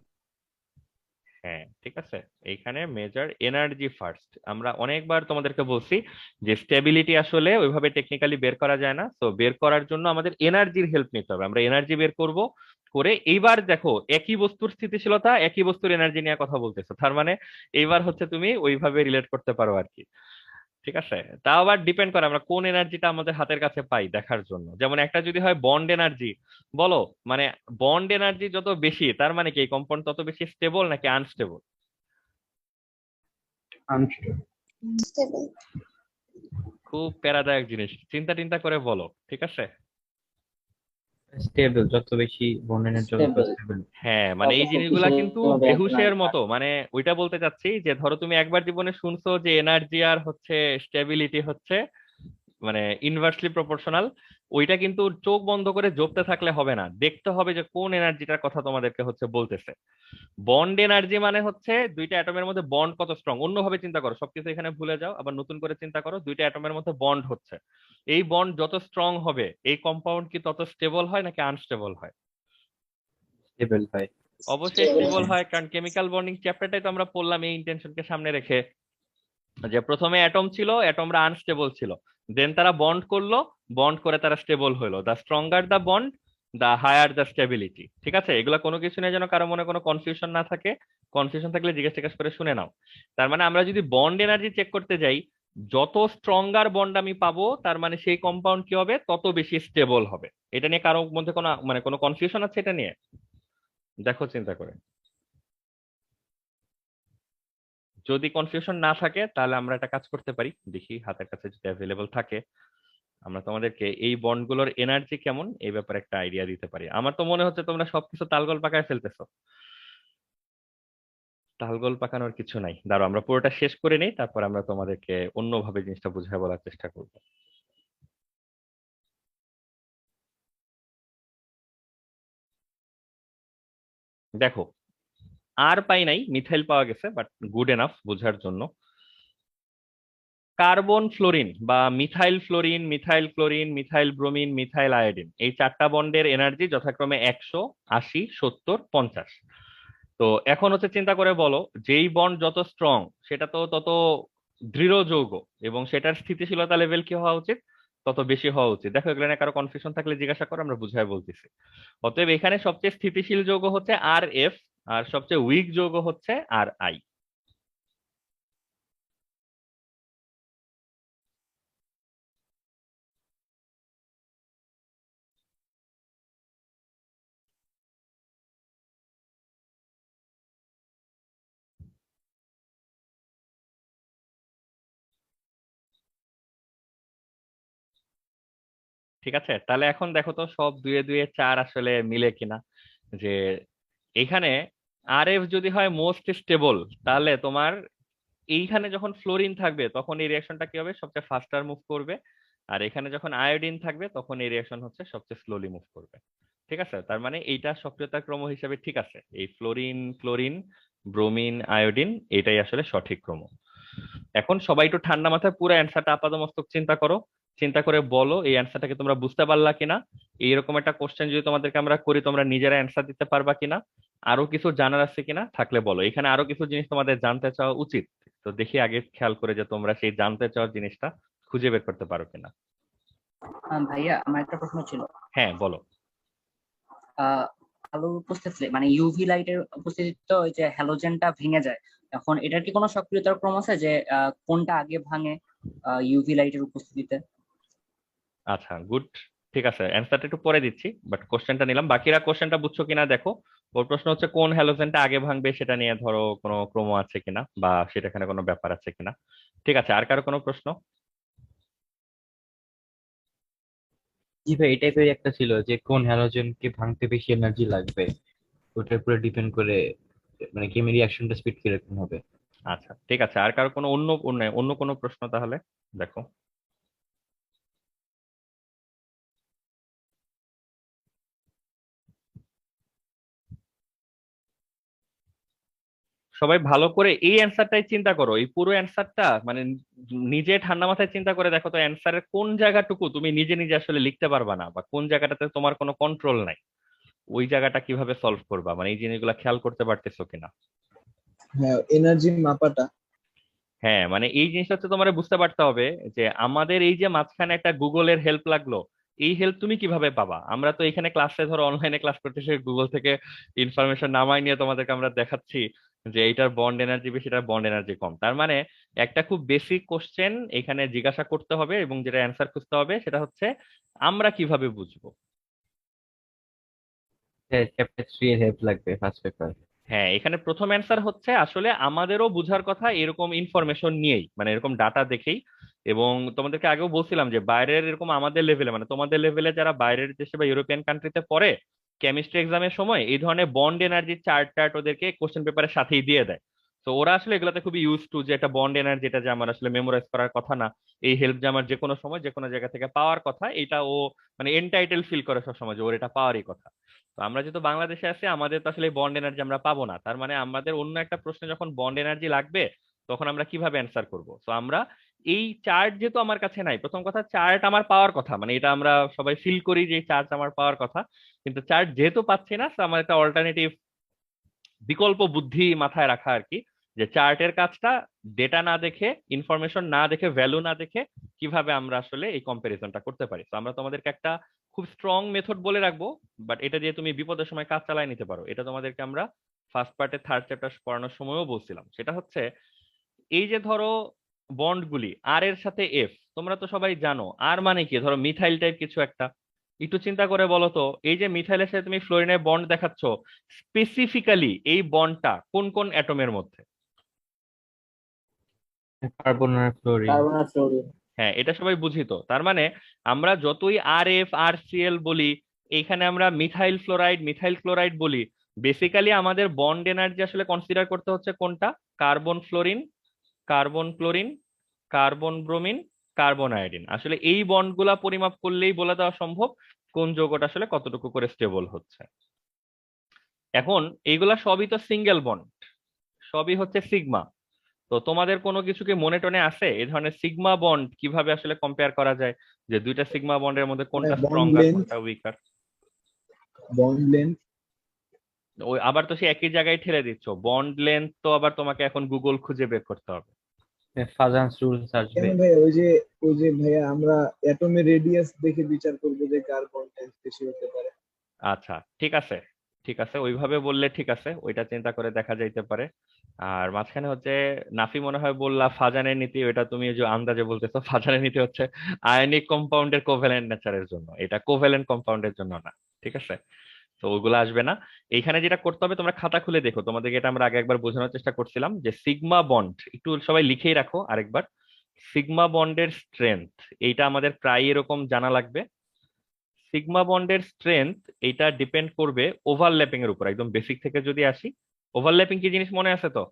হ্যাঁ, ঠিক আছে, এইখানে মেজার এনার্জি ফার্স্ট। আমরা অনেকবার তোমাদেরকে বলছি যে স্টেবিলিটি আসলে ওইভাবে টেকনিক্যালি বের করা যায় না, তো বের করার জন্য আমাদের এনার্জির হেল্প নিতে হবে। আমরা এনার্জি বের করব করে এইবার দেখো একই বস্তুর স্থিতিশীলতা একই বস্তুর এনার্জি নিয়ে কথা বলতেছো, তার মানে এইবার হচ্ছে তুমি ওইভাবে রিলেট করতে পারো আর কি। ঠিক আছে, তা আবার ডিপেন্ড করে আমরা কোন এনার্জিটা আমাদের হাতের কাছে পাই দেখার জন্য। যেমন একটা যদি হয় বন্ড এনার্জি, বলো মানে বন্ড এনার্জি যত বেশি তার মানে কি এই কম্পাউন্ড তত বেশি স্টেবল নাকি আনস্টেবল? আনস্টেবল। খুব প্যারাদায়ক জিনিস, চিন্তা টিন্তা করে বলো। ঠিক আছে, স্টেবল, যত বেশি বন্ড এনার্জি তত স্টেবল, স্টেবল। হ্যাঁ মানে এই জিনিসগুলা কিন্তু শক্তিশালী বেহুশের মতো, মানে ওইটা বলতে চাচ্ছি যে ধরো তুমি একবার জীবনে শুনছো যে এনার্জি আর হচ্ছে স্টেবিলিটি হচ্ছে মানে ইনভার্সলি প্রপোর্শনাল, ওইটা কিন্তু চোখ বন্ধ করে জপতে থাকলে হবে না, দেখতে হবে যে কোন এনার্জিটার কথা তোমাদেরকে হচ্ছে বলতেছে। বন্ড এনার্জি মানে হচ্ছে দুইটা অ্যাটমের মধ্যে বন্ড কত স্ট্রং। অন্যভাবে চিন্তা করো, সবকিছু এখানে ভুলে যাও, আবার নতুন করে চিন্তা করো, দুইটা অ্যাটমের মধ্যে বন্ড হচ্ছে, এই বন্ড যত স্ট্রং হবে এই কম্পাউন্ড কি তত স্টেবল হয় নাকি আনস্টেবল হয়? স্টেবল হয়। অবশ্যই স্টেবল হয়, কারণ কেমিক্যাল বন্ডিং চ্যাপ্টারটাই তো আমরা পড়লাম এই ইন্টেনশনকে সামনে রেখে, যে প্রথমে অ্যাটম ছিল, অ্যাটমরা আনস্টেবল ছিল, দেন তারা বন্ড করলো, বন্ড করে তারা স্টেবল হলো। The stronger the bond the higher the stability. ঠিক আছে, এগুলো কোনো কিছু নেই যেন কারো মনে কোনো কনফিউশন না থাকে, কনফিউশন থাকলে জিজ্ঞেস টিজ্ঞেস করে শুনে নাও। তার মানে আমরা যদি বন্ড এনার্জি চেক করতে যাই, যত স্ট্রঙ্গার বন্ড আমি পাবো তার মানে সেই কম্পাউন্ড কি হবে তত বেশি স্টেবল হবে। এটা নিয়ে কারো মধ্যে কোনো মানে কোনো কনফিউশন আছে এটা নিয়ে? দেখো চিন্তা করে, যদি কনফিউশন না থাকে তাহলে আমরা একটা কাজ করতে পারি, দেখি হাতের কাছে যদি অ্যাভেলেবল থাকে আমরা তোমাদেরকে এই বন্ডগুলোর এনার্জি কেমন এই ব্যাপারে একটা আইডিয়া দিতে পারি। আমার তো মনে হচ্ছে তোমরা সবকিছু তালগোল পাকায় ফেলতেছো। তালগোল পাকানোর কিছু নাই, দাঁড়াও আমরা পুরোটা শেষ করে নেই, তারপর আমরা তোমাদেরকে অন্যভাবে জিনিসটা বুঝিয়ে বলার চেষ্টা করব। দেখো, আর পাই নাই, মিথাইল পাওয়া গেছে, বাট গুড এনাফ বোঝার জন্য। কার্বন ফ্লোরিন বা methyl fluorine, methyl chlorine, methyl bromine, methyl iodine, এই চারটা বন্ডের এনার্জি যথাক্রমে 100, 80, 70, 50। তো এখন হচ্ছে চিন্তা করে বলো, যেই বন্ড যত স্ট্রং সেটা তো তত দৃঢ় যৌগ, এবং সেটার স্থিতিশীলতা লেভেল কি হওয়া উচিত তত বেশি হওয়া উচিত। দেখো এগুলো নিয়ে কারো কনফিউশন থাকলে জিজ্ঞাসা করো, আমরা বুঝাই বলতেছি। অতএব এখানে সবচেয়ে স্থিতিশীল যৌগ হচ্ছে আর এফ, আর সবচেয়ে উইক যৌগ হচ্ছে আর আই। ঠিক আছে, তাহলে এখন দেখো তো সব দুয়ে দুয়ে চার আসলে মিলে কিনা। যে এখানে আর এফ যদি হয় মোস্ট স্টেবল, তাহলে তোমার এইখানে যখন ফ্লোরিন থাকবে তখন এই রিয়াকশনটা কি হবে সবচেয়ে ফাস্টার মুভ করবে, আর এখানে যখন আয়োডিন থাকবে তখন এই রিয়াকশন হচ্ছে সবচেয়ে স্লোলি মুভ করবে। ঠিক আছে, তার মানে এইটা সক্রিয়তার ক্রম হিসাবে ঠিক আছে, এই ফ্লোরিন ক্লোরিন ব্রোমিন আয়োডিন এটাই আসলে সঠিক ক্রম। এখন সবাই একটু ঠান্ডা মাথায় পুরো অ্যান্সারটা আপাদমস্তক চিন্তা করো, চিন্তা করে বলো এই অ্যান্সারটাকে তোমরা বুঝতে পারলা কিনা। এইরকম একটা কোশ্চেন যদি তোমাদেরকে আমরা করি তোমরা নিজেরা অ্যান্সার দিতে পারবা কিনা, আরো কিছু জানার আছে কিনা, থাকলে বলো। এখানে আরো কিছু জিনিস তোমাদের জানতে চাওয়া উচিত, তো দেখি আগে খেয়াল করে যে তোমরা সেই জানতে চাওয়ার জিনিসটা খুঁজে বের করতে পারো কিনা। ভাইয়া আমার একটা প্রশ্ন ছিল। হ্যাঁ বলো। আহ আলোর উপস্থিতিতে মানে ইউভি লাইটের উপস্থিতিতে ওই যে হ্যালোজেনটা ভেঙে যায়, এখন এটার কি কোনো সক্রিয়তার ক্রম আছে যে কোনটা আগে ভাঙে ইউভি লাইটের উপস্থিতিতে? আচ্ছা গুড, ঠিক আছে, অ্যান্সারটা একটু পরে দিচ্ছি, বাট কোশ্চেনটা নিলাম। বাকিরা কোশ্চেনটা বুঝছো কিনা দেখো। ওর প্রশ্ন হচ্ছে কোন হ্যালোজেনটা আগে ভাঙবে সেটা নিয়ে ধরো কোনো ক্রম আছে কিনা বা সেটা এখানে কোনো ব্যাপার আছে কিনা। ঠিক আছে, আর কারো কোনো প্রশ্ন? জি ভাই, এই টাইপের একটা ছিল যে কোন হ্যালোজেন কে ভাঙতে বেশি এনার্জি লাগবে, ওটার উপরে ডিপেন্ড করে মানে কেমি রিয়াকশনটা স্পিড কিরকম হবে। আচ্ছা ঠিক আছে, আর কারো কোনো অন্য অন্য অন্য কোনো প্রশ্ন তাহলে দেখো। সবাই ভালো করে এই অ্যান্সারটাই চিন্তা করো, এই পুরো অ্যান্সারটা মানে নিজে ঠান্ডা মাথায় চিন্তা করে দেখো তো অ্যান্সারের কোন জায়গাটুকু তুমি নিজে নিজে আসলে লিখতে পারবা না, বা কোন জায়গাটাতে তোমার কোনো কন্ট্রোল নাই, ওই জায়গাটা কিভাবে সলভ করবা, মানে এই জিনিসগুলো খেয়াল করতে পারতেছো কিনা। হ্যাঁ, এনার্জি মাপাটা। হ্যাঁ, মানে এই জিনিসটা হচ্ছে তোমার বুঝতে পারতে হবে যে আমাদের এই যে মাঝখানে একটা গুগলের হেল্প লাগলো, এই হেল্প তুমি কিভাবে পাবা? আমরা তো এখানে ক্লাসে ধরো অনলাইনে ক্লাস করতেছি, গুগল থেকে ইনফরমেশন নামাই নিয়ে তোমাদেরকে আমরা দেখাচ্ছি যে এইটার বন্ড এনার্জি বেশি, এটার বন্ড এনার্জি কম। তার মানে একটা খুব বেসিক কোশ্চেন এখানে জিজ্ঞাসা করতে হবে এবং যেটা অ্যান্সার খুঁজতে হবে সেটা হচ্ছে আমরা কিভাবে বুঝবো। চ্যাপ্টার 3 এর হেল্প লাগবে ফার্স্ট পেপার। হ্যাঁ, এখানে প্রথম অ্যান্সার হচ্ছে আসলে আমাদেরও বুঝার কথা এরকম ইনফরমেশন নিয়েই, মানে এরকম ডাটা দেখেই। এবং তোমাদেরকে আগেও বলছিলাম যে বাইরের এরকম আমাদের লেভেলে, মানে তোমাদের লেভেলে যারা বাইরের দেশে বা ইউরোপিয়ান কান্ট্রিতে পড়ে, কেমিস্ট্রি এক্সামের সময় এই ধরনের বন্ড এনার্জি চার্ট টার্ট ওদেরকে কোশ্চেন পেপারের সাথেই দিয়ে দেয়। তো ওরা আসলে এগুলাতে খুবই ইউজ টু, যে একটা বন্ড এনার্জি, এটা যে আমার আসলে মেমোরাইজ করার কথা না, এই হেল্প যে আমার যে কোনো সময় যে কোনো জায়গা থেকে পাওয়ার কথা, এটা ও মানে এনটাইটেল ফিল করে সবসময় যে ওর এটা পাওয়ারই কথা। তো আমরা যেহেতু বাংলাদেশে আছি, আমাদের তো আসলে বন্ড এনার্জি আমরা পাবো না। তার মানে আমাদের অন্য একটা প্রশ্নে যখন বন্ড এনার্জি লাগবে, তখন আমরা কিভাবে অ্যান্সার করব? তো আমরা এই চার্ট যেহেতু আমার কাছে নাই, প্রথম কথা চার্ট আমার পাওয়ার কথা, মানে এটা আমরা সবাই ফিল করি যে চার্ট আমার পাওয়ার কথা, কিন্তু চার্ট যেহেতু পাচ্ছি না, তো আমার একটা অল্টারনেটিভ বিকল্প বুদ্ধি মাথায় রাখা আর কি, যে চার্টের কাজটা ডেটা না দেখে, ইনফরমেশন না দেখে, ভ্যালু না দেখে কিভাবে আমরা আসলে এই কম্পারিজনটা করতে পারি। তো আমরা তোমাদেরকে একটা খুব স্ট্রং মেথড বলে রাখবো, বাট এটা দিয়ে তুমি বিপদের সময় কাজ চালায় নিতে পারো। এটা তোমাদেরকে আমরা ফার্স্ট পার্টে থার্ড চ্যাপ্টার পড়ানোর সময়ও বলছিলাম। সেটা হচ্ছে এই যে ধরো বন্ডগুলি আর এর সাথে এফ, তোমরা তো সবাই জানো আর মানে কি, ধরো মিথাইল টাইপ কিছু একটা। একটু চিন্তা করে বলো তো, এই যে মিথাইলের সাথে তুমি ফ্লোরিনের বন্ড দেখাচ্ছ, স্পেসিফিক্যালি এই বন্ডটা কোন কোন অ্যাটমের মধ্যে? কার্বন আর ফ্লোরিন। কার্বন আর ফ্লোরিন। হ্যাঁ, এটা সবাই বুঝি তো। তার মানে আমরা যতই আর এফ আর সিএল বলি, এখানে আমরা মিথাইল ফ্লোরাইড মিথাইল ক্লোরাইড বলি, বেসিক্যালি আমাদের বন্ড এনার্জি আসলে কনসিডার করতে হচ্ছে কোনটা? Carbon fluorine, carbon chlorine, carbon bromine, carbon iodine. আসলে এই বন্ডগুলা পরিমাপ করলেই বলে দেওয়া সম্ভব কোন যৌগটা আসলে কতটুকু করে স্টেবল হচ্ছে। এখন এইগুলা সবই তো সিঙ্গেল বন্ড, সবই হচ্ছে সিগমা। তো তোমাদের কোনো কিছু কি মনে টনে আছে এই ধরনের সিগমা বন্ড কিভাবে আসলে কম্পেয়ার করা যায়, যে দুইটা সিগমা বন্ডের মধ্যে কোনটা বন্ড স্ট্রঙ্গার লেন্থ, কোনটা উইকার? Bond length. ওই আবার তো সে একই জায়গায় ঠেলে দিচ্ছ, বন্ড লেন্থ তো আবার তোমাকে এখন গুগল খুঁজে বের করতে হবে। ফাজান্স রুলস আসবে। কেন ভাই? ওই যে ভাইয়া আমরা অ্যাটমের রেডিয়াস দেখে বিচার করবো যে কার বন্ড লেন্থ বেশি হতে পারে। আচ্ছা, ঠিক আছে, ঠিক আছে, ওইভাবে বললে ঠিক আছে, ওইটা চিন্তা করে দেখা যাইতে পারে। আর মাঝখানে হচ্ছে নাফি মনে হয় বললা ফাজানের নীতি, ওইটা তুমি যে আন্দাজে বলতেছো, ফাজানের নীতি হচ্ছে আয়নিক কম্পাউন্ডের কোভ্যালেন্ট নেচারের জন্য, এটা কোভ্যালেন্ট কম্পাউন্ডের জন্য না। ঠিক আছে, তো ওগুলো আসবে না। এইখানে যেটা করতে হবে, তোমরা খাতা খুলে দেখো, তোমাদেরকে এটা আমরা আগে একবার বোঝানোর চেষ্টা করছিলাম যে সিগমা বন্ড, একটু সবাই লিখেই রাখো আরেকবার, সিগমা বন্ডের স্ট্রেংথ, এইটা আমাদের প্রায় এরকম জানা লাগবে। সিগমা বন্ডের স্ট্রেংথ এইটা ডিপেন্ড করবে ওভারল্যাপিং এর উপর। একদম বেসিক থেকে যদি আসি, ওভারল্যাপিং কি জিনিস মনে আছে তো?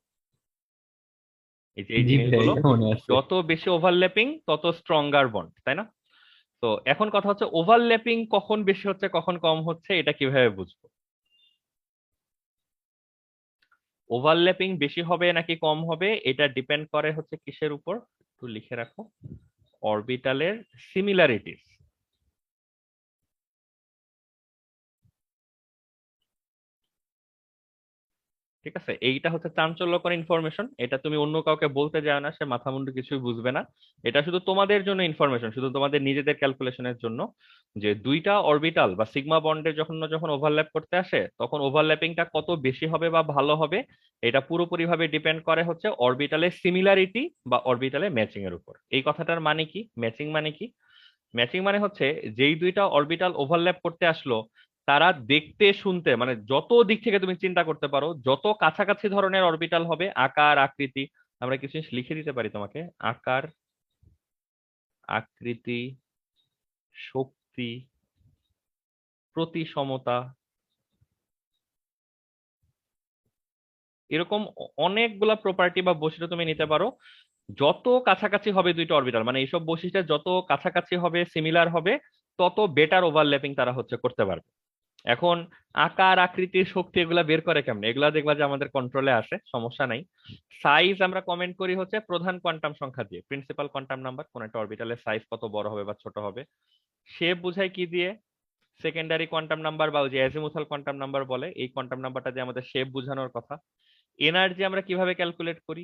এই জি ভাই জিনিসগুলো মনে আছে। যত বেশি ওভারল্যাপিং তত স্ট্রঙ্গার বন্ড, তাই না? তো এখন কথা হচ্ছে ওভারল্যাপিং কখন বেশি হচ্ছে কখন কম হচ্ছে এটা কিভাবে বুঝবো? ওভারল্যাপিং বেশি হবে নাকি কম হবে এটা ডিপেন্ড করে হচ্ছে কিসের উপর, একটু লিখে রাখো, অরবিটালের সিমিলারিটিস। ঠিক আছে, এইটা হচ্ছে চাঞ্চল্যকর ইনফরমেশন, এটা তুমি অন্য কাউকে বলতে যাও না, সে মাথা মুন্ডু কিছুই বুঝবে না। এটা শুধু তোমাদের জন্য ইনফরমেশন, শুধু তোমাদের নিজেদের ক্যালকুলেশনের জন্য, যে দুইটা অরবিটাল বা সিগমা বন্ডের যখন যখন ওভারল্যাপ করতে আসে, তখন ওভারল্যাপিংটা কত বেশি হবে বা ভালো হবে, এটা পুরোপুরি ভাবে ডিপেন্ড করে হচ্ছে অরবিটালের সিমিলারিটি বা অরবিটালের ম্যাচিং এর উপর। এই কথাটার মানে কি, ম্যাচিং মানে কি? ম্যাচিং মানে হচ্ছে যেই দুইটা অরবিটাল ওভারল্যাপ করতে আসলো, তারা দেখতে শুনতে মানে যত দিক থেকে তুমি চিন্তা করতে পারো, যত কাছাকাছি ধরনের অরবিটাল হবে, আকার আকৃতি, আমরা কিছু জিনিস লিখে দিতে পারি তোমাকে, আকার আকৃতি, শক্তি, প্রতিসমতা, এরকম অনেকগুলা প্রপার্টি বা বৈশিষ্ট্য তুমি নিতে পারো। যত কাছাকাছি হবে দুইটা অরবিটাল, মানে এইসব বৈশিষ্ট্যের যত কাছাকাছি হবে, সিমিলার হবে, তত বেটার ওভারল্যাপিং তারা হচ্ছে করতে পারবে। এখন আকার আকৃতি শক্তি এগুলা বের করে কেমনে? এগুলা দেখবা যে আমাদের কন্ট্রোলে আসে, সমস্যা নাই। সাইজ আমরা কমেন্ট করি হচ্ছে প্রধান কোয়ান্টাম সংখ্যা দিয়ে, প্রিন্সিপাল কোয়ান্টাম নাম্বার, কোন একটা অরবিটালের সাইজ কত বড় হবে বা ছোট হবে। শেপ বোঝায় কি দিয়ে? সেকেন্ডারি কোয়ান্টাম নাম্বার বা ওই যে অ্যাজিমুথাল কোয়ান্টাম নাম্বার বলে, এই কোয়ান্টাম নাম্বারটা দিয়ে আমাদের শেপ বোঝানোর কথা। এনার্জি আমরা কিভাবে ক্যালকুলেট করি?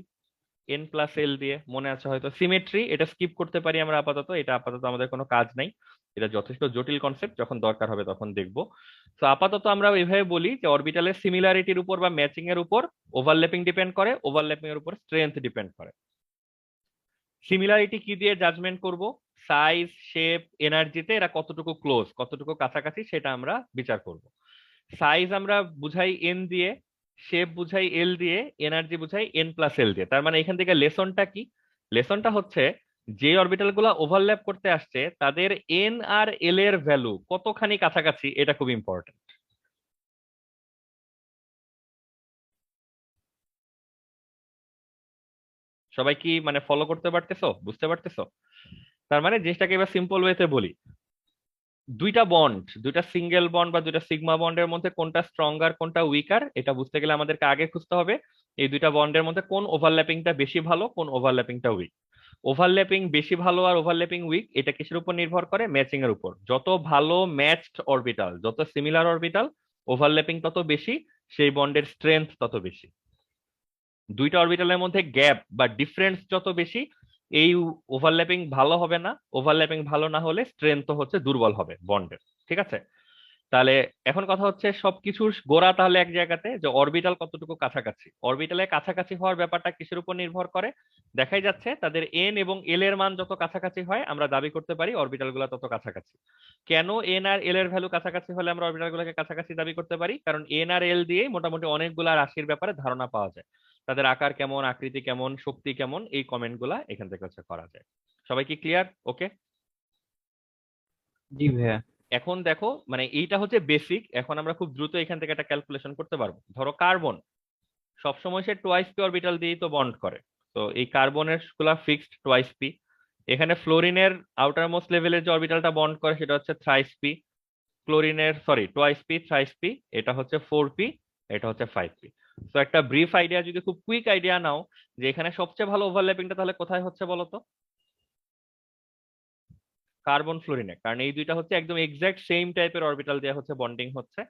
এন প্লাস এল দিয়ে, মনে আছে হয়তো। সিমেট্রি এটা স্কিপ করতে পারি আমরা আপাতত, এটা আপাতত আমাদের কোনো কাজ নাই, এটা যথেষ্ট জটিল কনসেপ্ট, যখন দরকার হবে তখন দেখবো। তো আপাতত আমরা এইভাবে বলি যে অরবিটালের সিমিলারিটির উপর বা ম্যাচিং এর উপর ওভারল্যাপিং ডিপেন্ড করে, ওভারল্যাপিং এর উপর স্ট্রেংথ ডিপেন্ড করে। সিমিলারিটি কি দিয়ে জাজমেন্ট করব? সাইজ, শেপ, এনার্জিতে এরা কতটুকু ক্লোজ, কতটুকু কাছাকাছি, সেটা আমরা বিচার করব। সাইজ আমরা বুঝাই এন দিয়ে, শেপ বুঝাই এল দিয়ে, এনার্জি বুঝাই এন প্লাস এল দিয়ে। তার মানে এখান থেকে লেসনটা কি? লেসনটা হচ্ছে যে অরবিটাল গুলা ওভারল্যাপ করতে আসছে তাদের এন আর এল এর ভ্যালু কতখানি কাছাকাছি, এটা খুব ইম্পর্টেন্ট। সবাই কি মানে ফলো করতে পারতেছো, বুঝতে পারতেছো? তার মানে জিনিসটাকে এবার সিম্পল ওয়েতে বলি, দুইটা বন্ড, দুইটা সিঙ্গেল বন্ড বা দুইটা সিগমা বন্ডের মধ্যে কোনটা স্ট্রঙ্গার কোনটা উইকার, এটা বুঝতে গেলে আমাদেরকে আগে খুঁজতে হবে এই দুইটা বন্ডের মধ্যে কোন ওভারল্যাপিংটা বেশি ভালো, কোন ওভারল্যাপিংটা উইক। ওভারল্যাপিং বেশি ভালো আর ওভারল্যাপিং উইক এটা কিসের উপর নির্ভর করে? ম্যাচিং এর উপর। যত ভালো ম্যাচড অরবিটাল, যত সিমিলার অরবিটাল, ওভারল্যাপিং তত বেশি, সেই বন্ডের স্ট্রেংথ তত বেশি। দুইটা অরবিটালের মধ্যে গ্যাপ বা ডিফারেন্স যত বেশি, এই ওভারল্যাপিং ভালো হবে না। ওভারল্যাপিং ভালো না হলে স্ট্রেংথ হচ্ছে দুর্বল হবে বন্ডের। ঠিক আছে? তাহলে এখন কথা হচ্ছে সবকিছুর গোড়া তাহলে এক জায়গাতে, যে অরবিটাল কতটুকু কাছাকাছি। অরবিটালের কাছাকাছি হওয়ার ব্যাপারটা কিসের উপর নির্ভর করে? দেখাই যাচ্ছে তাদের এন এবং এল এর মান যত কাছাকাছি হয় আমরা দাবি করতে পারি অরবিটাল গুলা তত কাছাকাছি। কেন এন আর এল এর ভ্যালু কাছাকাছি হলে আমরা অরবিটাল গুলোকে কাছাকাছি দাবি করতে পারি? কারণ এন আর এল দিয়ে মোটামুটি অনেকগুলা রাশির ব্যাপারে ধারণা পাওয়া যায়, তাদের আকার কেমন, আকৃতি কেমন, শক্তি কেমন, এই কমেন্ট গুলা এখান থেকে হচ্ছে করা যায়। সবাই কি ক্লিয়ার? ওকে। জি ভাইয়া। এখন দেখো মানে এইটা হচ্ছে বেসিক, এখন আমরা খুব দ্রুত এখান থেকে একটা ক্যালকুলেশন করতে পারবো। ধরো কার্বন সবসময় সে টোয়াইস পি অরবিটাল দিয়েই তো বন্ড করে, তো এই কার্বনের গুলা ফিক্সড টোয়াইস পি। এখানে ফ্লোরিনের আউটার মোস্ট লেভেলের যে অরবিটালটা বন্ড করে সেটা হচ্ছে থ্রাইস পি। ক্লোরিনের sorry twice P, thrice P, এটা হচ্ছে 4p, এটা হচ্ছে 5p। তো একটা ব্রিফ আইডিয়া, যদি খুব কুইক আইডিয়া নাও যে এখানে সবচেয়ে ভালো ওভারল্যাপিংটা তাহলে কোথায় হচ্ছে বলো তো? কার্বন ফ্লোরিনে, কারণ এই দুইটা হচ্ছে একদম এক্সাক্ট সেম টাইপের অরবিটাল দেওয়া হচ্ছে, বন্ডিং হচ্ছে।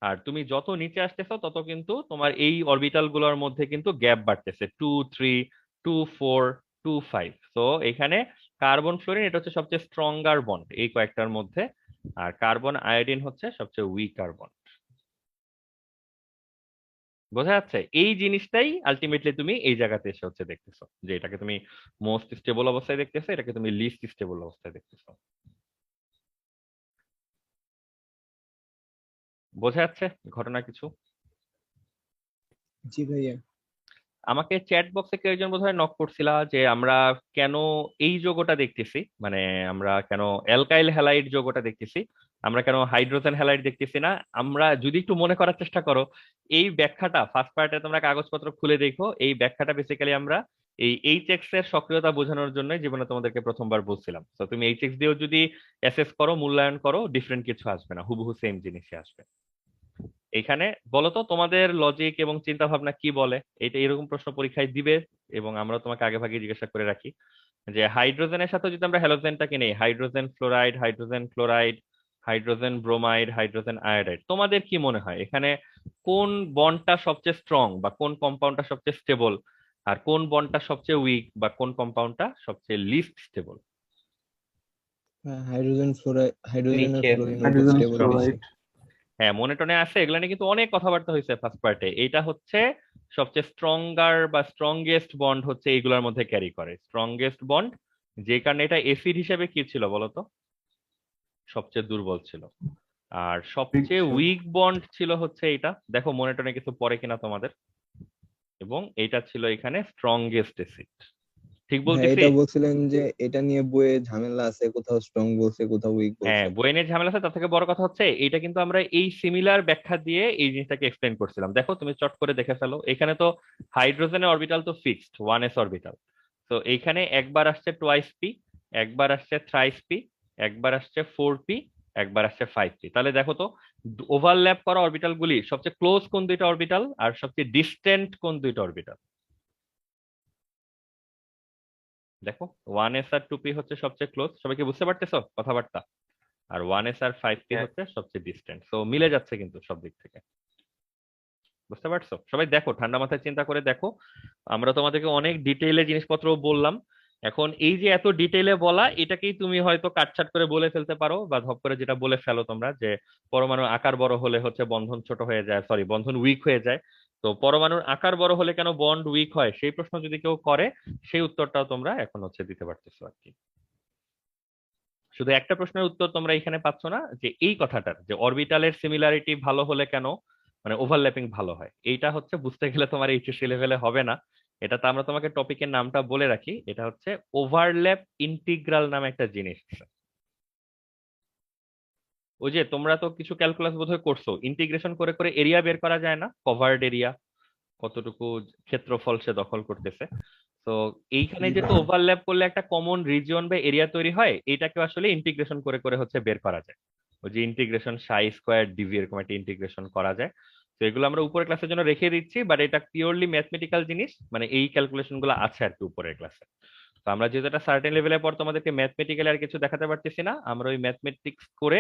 আর তুমি যত নিচে আসতেছো তত কিন্তু তোমার এই অরবিটাল গুলোর মধ্যে কিন্তু গ্যাপ বাড়তেছে, 2 3, 2 4, 2 5। তো এখানে কার্বন ফ্লোরিন এটা হচ্ছে সবচেয়ে স্ট্রঙ্গার বন্ড এই কয়েকটার মধ্যে, আর কার্বন আয়োডিন হচ্ছে সবচেয়ে উইকার বন্ড। বোঝা যাচ্ছে? এই জিনিসটাই আলটিমেটলি তুমি এই জায়গাতে এসে হচ্ছে দেখতেছো, যে এটাকে তুমি মোস্ট স্টেবল অবস্থায় দেখতেছো, এটাকে তুমি লিস্ট স্টেবল অবস্থায় দেখতেছো। বোঝা যাচ্ছে ঘটনা কিছু? জি ভাইয়া। আমাকে চ্যাট বক্সে কেউ একজন বোধহয় নক করছিলা যে আমরা কেন এই যৌগটা দেখতেছি, মানে আমরা কেন অ্যালকাইল হ্যালাইড যৌগটা দেখতেছি, আমরা কেন হাইড্রোজেন হ্যালাইড দেখতেছি না। আমরা যদি একটু মনে করার চেষ্টা করো, এই ব্যাখ্যাটা ফার্স্ট পার্টে তোমরা কাগজপত্র খুলে দেখো, এই ব্যাখ্যাটা বেসিক্যালি আমরা এই এইচএক্স এর সক্রিয়তা বোঝানোর জন্য জীবনে তোমাদেরকে প্রথমবার বলছিলাম। তো তুমি এইচএক্স দিয়েও যদি অ্যাসেস করো, মূল্যায়ন করো, ডিফারেন্ট কিছু আসবে না, হুবহু সেম জিনিসই আসবে। এখানে বলো তো তোমাদের লজিক এবং চিন্তা ভাবনা কি বলে, এটা এরকম প্রশ্ন পরীক্ষায় দিবে, এবং আমরা তোমাকে আগে ভাগে জিজ্ঞাসা করে রাখি যে হাইড্রোজেনের সাথে যদি আমরা হ্যালোজেনটাকে নেই, hydrogen fluoride, hydrogen chloride, hydrogen bromide, hydrogen iodide, তোমাদের কি মনে হয় এখানে কোন বন্ডটা সবচেয়ে স্ট্রং বা কোন কম্পাউন্ডটা সবচেয়ে স্টেবল, আর কোন বন্ডটা সবচেয়ে উইক বা কোন কম্পাউন্ডটা সবচেয়ে least stable? Hydrogen fluoride, hydrogen আর নিকেল। ফ্লোরিন ওটা হাইড্রোজেন স্টেবল বেশি। ফ্লোরাইড। হ্যাঁ, মনে টনে আছে, এগুলো নিয়ে কিন্তু অনেক কথাবার্তা হয়েছে ফার্স্ট পার্টে। এইটা হচ্ছে সবচেয়ে স্ট্রঙ্গার বা স্ট্রংগেস্ট বন্ড হচ্ছে এইগুলোর মধ্যে ক্যারি করে, স্ট্রংগেস্ট বন্ড, যে কারণে এটা এসিড হিসেবে কি ছিল বলতো? সবচেয়ে দুর্বল ছিল। আর সবচেয়ে ছিল। উইক বন্ড ছিল হচ্ছে এটা, দেখো মনে টনে কিছু পড়ে কিনা তোমাদের, এবং এটা ছিল এখানে স্ট্রংগেস্ট এসিড। ঠিক হ্যাঁ, বলতেছি? এটা বলছিলেন যে এটা নিয়ে বইয়ে ঝামেলা আছে, কোথাও স্ট্রং বলছে কোথাও উইক হ্যাঁ, বলছে। বইয়ের ঝামেলা আছে, তার থেকে বড় কথা হচ্ছে এইটা কিন্তু আমরা এই সিমিলার ব্যাখ্যা দিয়ে এই জিনিসটাকে এক্সপ্লেন করছিলাম। দেখো তুমি চট করে দেখে ফেলো, এখানে তো হাইড্রোজেনের অরবিটাল তো ফিক্সড 1s অরবিটাল, তো এইখানে একবার আসছে টোয়াইস পি, একবার আসছে থ্রাইস পি, একবার আসছে 4p, একবার আসছে 5p। তাহলে দেখো তো ওভারল্যাপ করা অরবিটাল গুলি সবচেয়ে ক্লোজ কোন দুইটা অরবিটাল আর সবচেয়ে ডিস্টেন্ট কোন দুইটা অরবিটাল? দেখো 1s আর 2p হচ্ছে সবচেয়ে ক্লোজ, সবাই কি বুঝতে পারতেছো কথাবার্তা? আর 1s আর 5p হচ্ছে সবচেয়ে ডিস্টেন্ট, তো মিলে যাচ্ছে কিন্তু সব দিক থেকে। বুঝতে পারছো? সবাই দেখো, ঠান্ডা মাথায় চিন্তা করে দেখো। আমরা তোমাদেরকে অনেক ডিটেইলে জিনিসপত্র বললাম। এখন এই যে এত ডিটেইলে বলা, এটাকেই তুমি হয়তো কাটছাট করে বলে ফেলতে পারো, বা ধপ করে যেটা বলে ফেলো তোমরা, যে পরমাণুর আকার বড় হলে হচ্ছে বন্ধন ছোট হয়ে যায়, সরি বন্ধন উইক হয়ে যায়। তো পরমাণুর আকার বড় হলে কেন বন্ড উইক হয়, সেই প্রশ্ন যদি কেউ করে, সেই উত্তরটাও তোমরা এখন হচ্ছে দিতে পারতেছো আর কি। শুধু একটা প্রশ্নের উত্তর তোমরা এখানে পাচ্ছ না, যে এই কথাটার যে অরবিটালের সিমিলারিটি ভালো হলে কেন মানে ওভারল্যাপিং ভালো হয়, এইটা হচ্ছে বুঝতে গেলে তোমার এইচএসসি লেভেলে হবে না। এটা তো আমরা তোমাকে টপিকের নামটা বলে রাখি, এটা হচ্ছে ওভারল্যাপ ইন্টিগ্রাল নামে একটা জিনিস আছে। ওই যে তোমরা তো কিছু ক্যালকুলাস বোধহয় করছো, ইন্টিগ্রেশন করে করে এরিয়া বের করা যায় না, কভার্ড এরিয়া, কতটুকু ক্ষেত্রফল সে দখল করতেছে। তো এইখানে যেহেতু ওভারল্যাপ করলে একটা কমন রিজিয়ন বা এরিয়া তৈরি হয়, এটাকে আসলে ইন্টিগ্রেশন করে করে হচ্ছে বের করা যায়। ওই যে ইন্টিগ্রেশন সাই স্কোয়ার ডিভি এরকম একটা ইন্টিগ্রেশন করা যায়। তো এগুলো আমরা উপরের ক্লাসের জন্য রেখে দিচ্ছি, বাট এটা পিওরলি ম্যাথমেটিক্যাল জিনিস, মানে এই ক্যালকুলেশন গুলো আছে আর কি উপরের ক্লাসে। তো আমরা যেহেতু একটা সার্টেন লেভেলের পর তোমাদেরকে ম্যাথমেটিক্যাল আর কিছু দেখাতে পারতেছি না, আমরা ওই ম্যাথমেটিক্স করে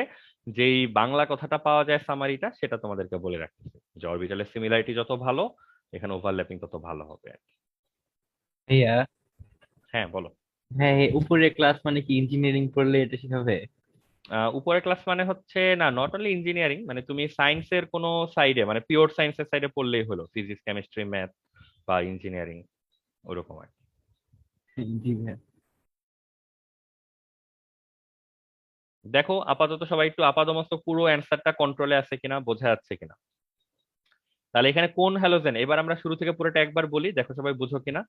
যেই বাংলা কথাটা পাওয়া যায় সামারিটা, সেটা তোমাদেরকে বলে রাখতেছি, যে অরবিটালের সিমিলারিটি যত ভালো, এখানে ওভারল্যাপিং তত ভালো হবে আর কি। ভাইয়া, হ্যাঁ বলো। হ্যাঁ উপরের ক্লাস মানে কি ইঞ্জিনিয়ারিং পড়লে এটা শিখাবে? উপরের ক্লাস মানে হচ্ছে না, নট অনলি ইঞ্জিনিয়ারিং, মানে তুমি সায়েন্সের কোনো সাইডে, মানে পিওর সায়েন্সের সাইডে পড়লেই হলো, ফিজিক্স কেমিস্ট্রি ম্যাথ বা ইঞ্জিনিয়ারিং, ওরকম আর কি। জি ভাইয়া। দেখো আপাতত সবাই একটু আপাদমস্তক পুরো অ্যান্সারটা কন্ট্রোলে আছে কিনা, বোঝা যাচ্ছে কিনা। তাহলে এখানে কোন হ্যালোজেন, এবার আমরা শুরু থেকে পুরোটা একবার বলি, দেখো সবাই বুঝো কিনা।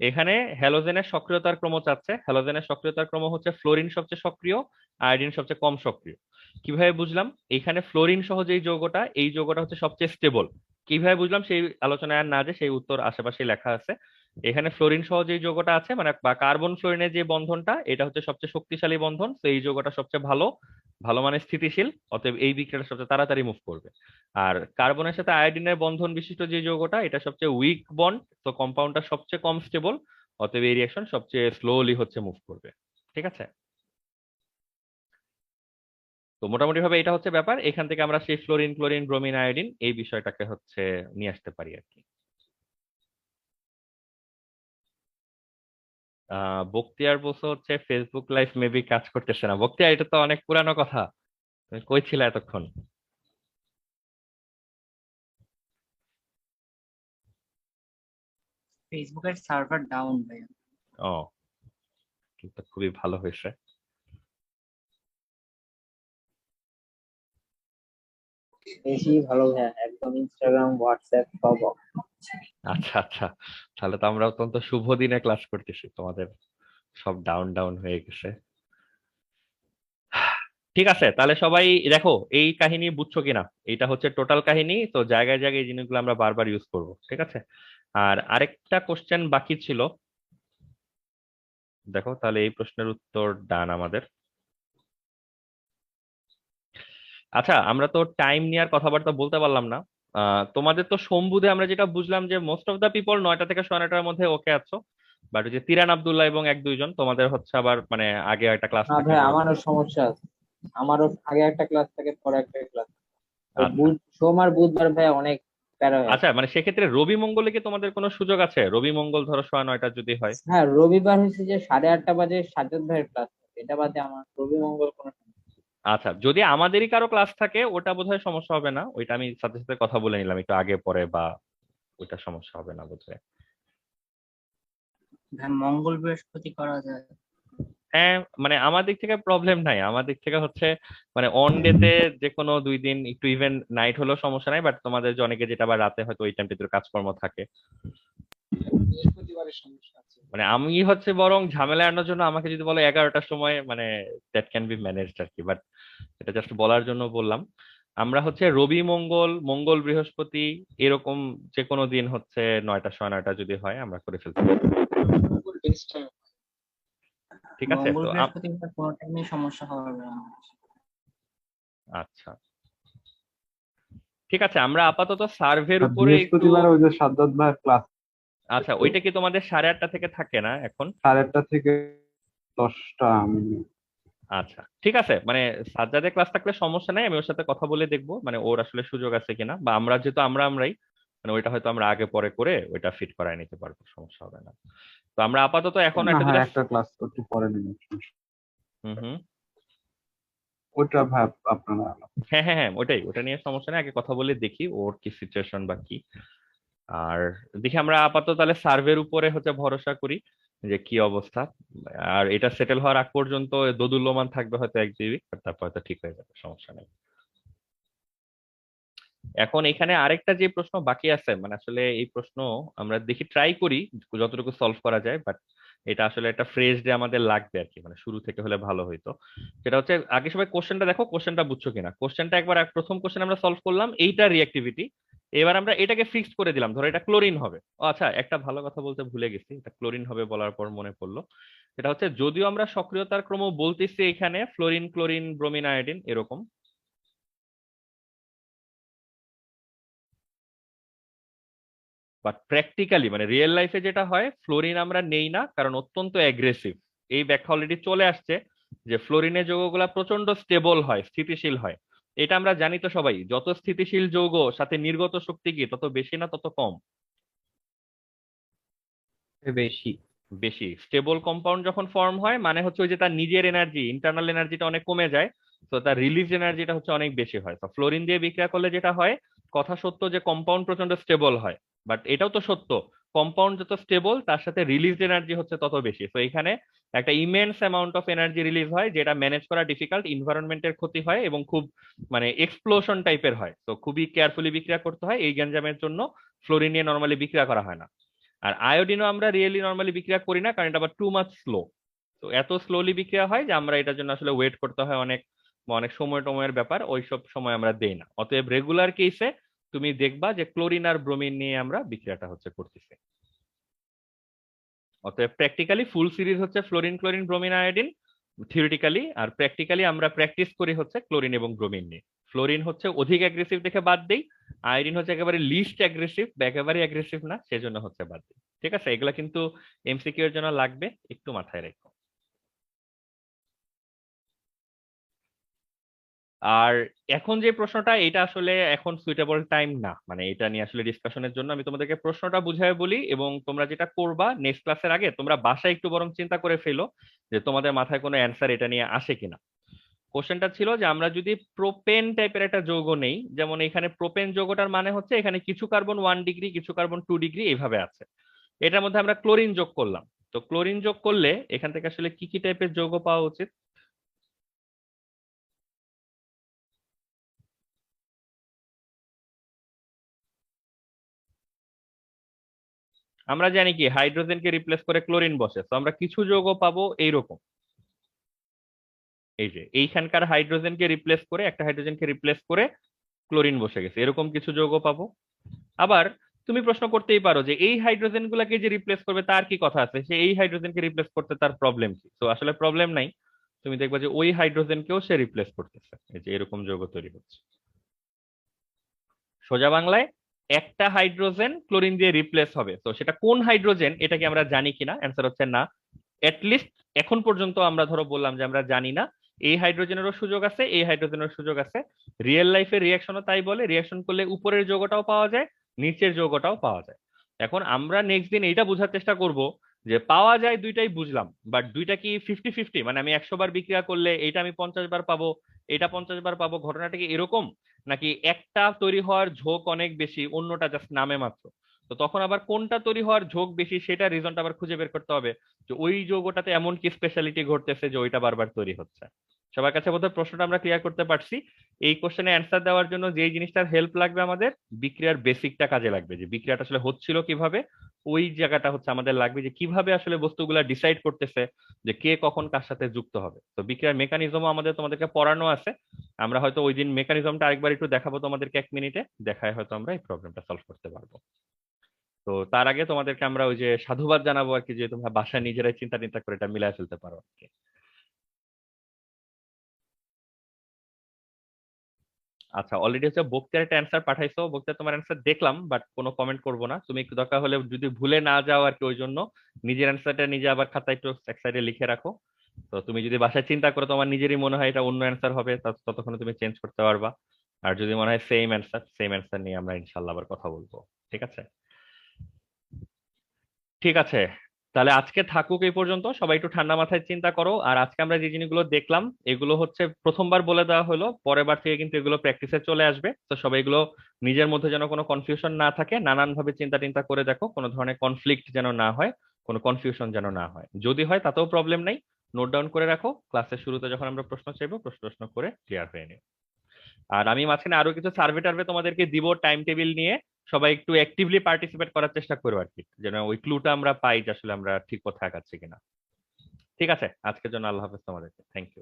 এখানে হ্যালোজেনের সক্রিয়তার ক্রম চাচ্ছে। হ্যালোজেনের সক্রিয়তার ক্রম হচ্ছে ফ্লোরিন সবচেয়ে সক্রিয়, আয়োডিন সবচেয়ে কম সক্রিয়। কিভাবে বুঝলাম? এখানে ফ্লোরিন সহ যেই যৌগটা, এই যৌগটা হচ্ছে সবচেয়ে স্টেবল। কিভাবে বুঝলাম সেই আলোচনায় আর না, যে সেই উত্তর আশেপাশে লেখা আছে। এখানে ফ্লোরিন সহ যে যৌগটা আছে, মানে বা কার্বন ফ্লোরিনের যে বন্ধনটা, এটা হচ্ছে সবচেয়ে শক্তিশালী বন্ধন, তো এই যৌগটা সবচেয়ে ভালো, ভালো মানে স্থিতিশীল, অতএব এই বিক্রিয়াটা সবচেয়ে তাড়াতাড়ি মুভ করবে। আর কার্বনের সাথে আয়োডিনের বন্ধন বিশিষ্ট যে যৌগটা, এটা সবচেয়ে উইক বন্ড, তো কম্পাউন্ডটা সবচেয়ে কম স্টেবল, অতএব এই রিঅ্যাকশন সবচেয়ে স্লোলি হচ্ছে মুভ করবে। ঠিক আছে? তো মোটামুটি ভাবে এটা হচ্ছে ব্যাপার, এখান থেকে আমরা সেই ফ্লোরিন ক্লোরিন ব্রোমিন আয়োডিন এই বিষয়টাকে হচ্ছে নিয়ে আসতে পারি আর কি। বক্তিয়ার বলছো হচ্ছে ফেসবুক লাইভ মেবি কাজ করতেছে না। বক্তিয়ার, এটা তো অনেক পুরানো কথা, তুমি কই ছিলে এতক্ষণ? ফেসবুকের সার্ভার ডাউন ভাইয়া। ও, কিন্তু খুবই ভালো হয়েছে। বেশি ভালো ভাইয়া, একদম ইনস্টাগ্রাম হোয়াটসঅ্যাপ সব off। আচ্ছা আচ্ছা, তাহলে তো আমরা অত্যন্ত শুভ দিনে ক্লাস করতেছি, তোমাদের সব ডাউন ডাউন হয়ে গেছে। ঠিক আছে, তাহলে সবাই দেখো এই কাহিনী বুঝছো কিনা। এইটা হচ্ছে টোটাল কাহিনী, তো জায়গায় জায়গায় এই জিনিসগুলো আমরা বারবার ইউজ করব, ঠিক আছে? আর আরেকটা কোশ্চেন বাকি ছিল, দেখো তাহলে এই প্রশ্নের উত্তর ডান আমাদের। আচ্ছা, আমরা তো টাইম নিয়ে আর কথাবার্তা বলতে পারলাম না। তোমাদের তো সম্বুধে আমরা যেটা বুঝলাম যে মোস্ট অফ দা পিপল 9টা থেকে 9:30টার মধ্যে ওকে আছো, বাট ওই যে তিরান আব্দুল্লাহ এবং এক দুইজন তোমাদের হচ্ছে আবার মানে আগে একটা ক্লাস না থাকে ভাই, বলে। আমারও সমস্যা আছে। আমারও আগে একটা ক্লাস থাকে, পরে একটা ক্লাস। আচ্ছা সোম আর বুধবার ভাই অনেক প্যারা হয়ে আচ্ছা, যায়। মানে সেক্ষেত্রে রবি মঙ্গলে কি তোমাদের কোনো সুযোগ আছে? রবি মঙ্গল ধরো 9:30 যদি হয়। হ্যাঁ, রবিবার হচ্ছে যে 8:30 বাজে সাজ্জাদ ভাইয়ের ক্লাস থাকে, এটা বাদে আমার রবি মঙ্গল কোনো সমস্যা নেই। আচ্ছা, যদি আমাদেরই কারো ক্লাস থাকে ওটা বোধহয় সমস্যা হবে না, ওইটা আমি সাথে সাথে কথা বলে নিলাম একটু আগে পরে, বা ওইটা সমস্যা হবে না বোধহয়। ভাই মঙ্গল বৃহস্পতি করা যায়। হ্যাঁ, মানে আমার দিক থেকে প্রবলেম নাই, আমার দিক থেকে হচ্ছে মানে অন ডেতে যে কোনো 2 দিন একটু ইভেন নাইট হলেও সমস্যা নাই, বাট তোমাদের যে অনেকে যেটা আবার রাতে হয়তো ওই টাইমটা একটু কাজকর্ম থাকে। বৃহস্পতিবারের সমস্যা আছে। মানে আমি হচ্ছে বরং ঝামেলা এড়ানোর জন্য আমাকে যদি বলো 11টার সময়, মানে দ্যাট ক্যান বি ম্যানেজড আর কি, বাট এটা জাস্ট বলার জন্য বললাম। আমরা হচ্ছে রবি মঙ্গল, মঙ্গল বৃহস্পতি, এরকম যে কোনো দিন হচ্ছে 9টা 9:30 যদি হয় আমরা করে ফেলতে পারি। Google best time. ঠিক আছে মঙ্গল তো বৃহস্পতি কোনো টাইমে সমস্যা হবে না। আচ্ছা ঠিক আছে, আমরা আপাতত সার্ভের আর উপরে একটু। বৃহস্পতিবার ওই যে সাজ্জাদ ভাইয়ের ক্লাস আচ্ছা, ওইটা কি তোমাদের 8:30 থেকে থাকে না এখন? 8:30 থেকে 10টা আচ্ছা ঠিক আছে, মানে সাজ্জাদের ক্লাস থাকলে সমস্যা নাই, আমি ওর সাথে কথা বলে দেখবো মানে ওর আসলে সুযোগ আছে কিনা, বা আমরা যেহেতু আমরাই, মানে ওইটা হয়তো আমরা আগে পরে করে ওইটা ফিট করায় নিতে পারবো, সমস্যা হবে না। তো আমরা আপাতত এখন না একটা হয় দুটা একটা ক্লাস একটু পরে নিন, হুম হুম ওইটা ভাব আপনারা হ্যাঁ হ্যাঁ হ্যাঁ, ওটা নিয়ে সমস্যা নেই, আগে কথা বলে দেখি ওর কি সিচুয়েশন বা কি। আর দেখি আমরা আপাতত তাহলে সার্ভের উপরে হচ্ছে ভরসা করি যে কি অবস্থা। আর এটা সেটেল হওয়ার আগ পর্যন্ত দোদুল্যমান থাকবে হয়তো 1 2 উইক, তারপর হয়তো ঠিক হয়ে যাবে, সমস্যা নেই। এখন এখানে আরেকটা যে প্রশ্ন বাকি আছে, মানে আসলে এই প্রশ্ন আমরা দেখি ট্রাই করি যতটুকু সলভ করা যায়, বাট এটা আসলে একটা ফ্রেজ যে আমাদের লাগবে আর কি, মানে শুরু থেকে হলে ভালো হইতো। সেটা হচ্ছে আগে সবাই কোশ্চেনটা দেখো, কোশ্চেনটা বুঝছো কিনা। কোশ্চেনটা একবার প্রথম কোশ্চেন আমরা সলভ করলাম, এইটা রিঅ্যাক্টিভিটি। এবার আমরা এটাকে ফিক্সড করে দিলাম, ধরো এটা ক্লোরিন হবে। ও আচ্ছা, একটা ভালো কথা বলতে ভুলে গেছি, এটা ক্লোরিন হবে বলার পর মনে পড়লো। সেটা হচ্ছে যদিও আমরা সক্রিয়তার ক্রম বলতেছি এখানে ফ্লোরিন ক্লোরিন ব্রোমিন আয়োডিন এরকম, বাট প্র্যাকটিক্যালি মানে রিয়েল লাইফে যেটা হয়, ফ্লোরিন আমরা নেই না কারণ অত্যন্ত অ্যাগ্রেসিভ। এই ব্যাখ্যা অলরেডি চলে আসছে যে ফ্লোরিনের যৌগগুলা প্রচন্ড স্টেবল হয়, স্থিতিশীল হয়। এটা আমরা জানি তো সবাই, যত স্থিতিশীল যৌগ সাথে নির্গত শক্তি কি তত বেশি না তত কম? বেশি। বেশি। স্টেবল কম্পাউন্ড যখন ফর্ম হয় মানে হচ্ছে ওই যে তার নিজের এনার্জি, ইন্টারনাল এনার্জিটা অনেক কমে যায়, তো তার রিলিজ এনার্জিটা হচ্ছে অনেক বেশি হয়। তো ফ্লোরিন দিয়ে বিক্রিয়া করলে যেটা হয়, কথা সত্য যে কম্পাউন্ড প্রচন্ড স্টেবল হয়, বাট এটাও তো সত্য কম্পাউন্ড যত স্টেবল তার সাথে রিলিজ এনার্জি হচ্ছে তত বেশি। তো এখানে একটা immense amount of energy release হয়, যেটা ম্যানেজ করা ডিফিকাল্ট, এনভায়রনমেন্টের ক্ষতি হয় এবং খুব মানে এক্সপ্লোশন টাইপের হয়। তো খুবই কেয়ারফুলি বিক্রিয়া করতে হয়, এই গ্যাঞ্জামের জন্য ফ্লোরিন নিয়ে নর্মালি বিক্রিয়া করা হয় না। আর আয়োডিনও আমরা রিয়েলি নর্মালি বিক্রিয়া করি না, কারণ এটা আবার টু মাচ স্লো। তো এত স্লোলি বিক্রিয়া হয় যে আমরা এটার জন্য আসলে ওয়েট করতে হয় অনেক, বা অনেক সময় টময়ের ব্যাপার, ওইসব সময় আমরা দেই না। অতএব রেগুলার কেসে তুমি দেখবা যে ক্লোরিন আর ব্রোমিন নিয়ে আমরা বিক্রিয়াটা হচ্ছে করতেছি। অতএব প্র্যাকটিক্যালি ফুল সিরিজ হচ্ছে fluorine chlorine bromine iodine theoretically, আর প্র্যাকটিক্যালি আমরা প্র্যাকটিস করি হচ্ছে ক্লোরিন এবং ব্রোমিন নিয়ে। ফ্লোরিন হচ্ছে অধিক অ্যাগ্রেসিভ দেখে বাদ দেই, আয়োডিন হচ্ছে একেবারে লিস্ট অ্যাগ্রেসিভ বা একেবারে অ্যাগ্রেসিভ না, সেজন্য হচ্ছে বাদ দিই। ঠিক আছে, এগুলা কিন্তু এমসিকিউ এর জন্য লাগবে, একটু মাথায় রেখো। আর এখন যে প্রশ্নটা, এটা আসলে এখন সুইটেবল টাইম না, মানে এটা নিয়ে আসলে ডিসকাশনের জন্য আমি তোমাদেরকে প্রশ্নটা বুঝাই বলি, এবং তোমরা যেটা করবা নেক্সট ক্লাসের আগে তোমরা বাসায় একটু বরং চিন্তা করে ফেলো যে তোমাদের মাথায় কোনো অ্যান্সার এটা নিয়ে আসে কিনা। কোশ্চেনটা ছিল যে আমরা যদি প্রোপেন টাইপের একটা যৌগ নেই, যেমন এখানে প্রোপেন যৌগটার মানে হচ্ছে এখানে কিছু কার্বন 1 ডিগ্রি কিছু কার্বন 2 ডিগ্রি এইভাবে আছে, এটার মধ্যে আমরা ক্লোরিন যোগ করলাম। তো ক্লোরিন যোগ করলে এখান থেকে আসলে কি কি টাইপের যৌগ পাওয়া উচিত? আমরা জানি কি হাইড্রোজেনকে রিপ্লেস করে ক্লোরিন বসে, তো আমরা কিছু যৌগ পাবো এইরকম। এই যে এইখানকার হাইড্রোজেনকে রিপ্লেস করে, একটা হাইড্রোজেনকে রিপ্লেস করে ক্লোরিন বসে গেছে, এরকম কিছু যৌগ পাবো। আবার তুমি প্রশ্ন করতেই পারো যে এই হাইড্রোজেন গুলাকে যে রিপ্লেস করবে তার কি কথা আছে, সে এই হাইড্রোজেনকে রিপ্লেস করতে তার প্রবলেম কি? তো আসলে প্রবলেম নাই, তুমি দেখবা যে ওই হাইড্রোজেনকেও সে রিপ্লেস করতেছে, এই যে এরকম যৌগ তৈরি হচ্ছে। সোজা বাংলায় একটা হাইড্রোজেন ক্লোরিন দিয়ে রিপ্লেস হবে, তো সেটা কোন হাইড্রোজেন এটা কি আমরা জানি কিনা? অ্যান্সার হচ্ছে না। লিস্ট এখন পর্যন্ত আমরা ধরো বললাম যে আমরা জানি না, এই হাইড্রোজেনেরও সুযোগ আছে এই হাইড্রোজেনের সুযোগ আছে। রিয়েল লাইফের রিয়াকশনও তাই বলে, রিয়াকশন করলে উপরের যৌগটাও পাওয়া যায় নিচের যৌগটাও পাওয়া যায়। এখন আমরা নেক্সট দিন এইটা বোঝার চেষ্টা করব যে পাওয়া যায় দুইটাই বুঝলাম, বাট দুইটা কি 50-50, মানে আমি 100 বার বিক্রিয়া করলে এটা আমি 50 বার পাবো, এটা 50 বার পাবো, ঘটনাটা কি এরকম? নাকি একটা তৈরি হওয়ার ঝোঁক অনেক বেশি, অন্যটা জাস্ট নামে মাত্র? তো তখন আবার কোনটা তৈরি হওয়ার ঝোঁক বেশি সেটা রিজনটা আবার খুঁজে বের করতে হবে, যে ওই যৌগটাতে এমন কি স্পেশালিটি ঘটতেছে যে ওইটা বারবার তৈরি হচ্ছে। সবার কাছে বোধহয় প্রশ্নটা আমরা ক্লিয়ার করতে পারছি। এই কোশ্চেনে অ্যান্সার দেওয়ার জন্য যেই জিনিসটার হেল্প লাগবে আমাদের, বিক্রিয়ার বেসিকটা কাজে লাগবে, যে বিক্রিয়াটা আসলে হচ্ছিল কিভাবে, ওই জায়গাটা হচ্ছে আমাদের লাগবে, যে কিভাবে আসলে বস্তুগুলা ডিসাইড করতেছে যে কে কখন কার সাথে যুক্ত হবে। তো বিক্রিয়ার মেকানিজমও আমাদের তোমাদেরকে পড়ানো আছে, আমরা হয়তো ওই দিন মেকানিজমটা আরেকবার একটু দেখাবো তোমাদেরকে 1 মিনিটে, দেখায় হয়তো আমরা এই প্রবলেমটা সলভ করতে পারবো। তো তার আগে তোমাদেরকে আমরা ওই যে সাধুবাদ জানাবো আর কি, যে তোমরা বাসায় নিজেরাই চিন্তা চিন্তা করে এটা মিলাই ফেলতে পারো আর কি। আচ্ছা, অলরেডি হচ্ছে বক্তিয়ার একটা অ্যান্সার পাঠাইছো, বক্তিয়ার তোমার অ্যান্সার দেখলাম বাট কোনো কমেন্ট করবো না, তুমি একটু দরকার হলে যদি ভুলে না যাও আর কি, ওই জন্য নিজের অ্যান্সারটা নিজে আবার খাতায় একটু এক সাইডে লিখে রাখো। তো তুমি যদি বাসায় চিন্তা করো তোমার নিজেরই মনে হয় এটা অন্য অ্যান্সার হবে, ততক্ষণে তুমি চেঞ্জ করতে পারবা। আর যদি মনে হয় সেম অ্যান্সার নিয়ে আমরা ইনশাল্লাহ আবার কথা বলবো। ঠিক আছে, ঠিক আছে, তাহলে আজকে থাকুক এই পর্যন্ত। সবাই একটু ঠান্ডা মাথায় চিন্তা করো। আর আজকে আমরা যে জিনিসগুলো দেখলাম এগুলো হচ্ছে প্রথমবার বলে দেওয়া হলো, পরের বার থেকে কিন্তু এগুলো প্র্যাকটিসে চলে আসবে। তো সবাই এগুলো নিজের মধ্যে যেন কোনো কনফিউশন না থাকে, নানান ভাবে চিন্তা টিন্তা করে দেখো, কোনো ধরনের কনফ্লিক্ট যেন না হয়, কোনো কনফিউশন যেন না হয়। যদি হয় তাতেও প্রবলেম নাই, নোট ডাউন করে রাখো, ক্লাসের শুরুতে যখন আমরা প্রশ্ন চাইবো প্রশ্ন করে ক্লিয়ার হয়ে নিও। আর আমি মাঝখানে আরো কিছু সার্ভে টার্ভে তোমাদেরকে দিব টাইম টেবিল নিয়ে, সবাই একটু অ্যাক্টিভলি পার্টিসিপেট করার চেষ্টা করো আর কি, যেন ওই ক্লুটা আমরা পাই যে আসলে আমরা ঠিক পথে আগাচ্ছি কিনা। ঠিক আছে, আজকের জন্য আল্লাহ হাফেজ তোমাদেরকে, থ্যাংক ইউ।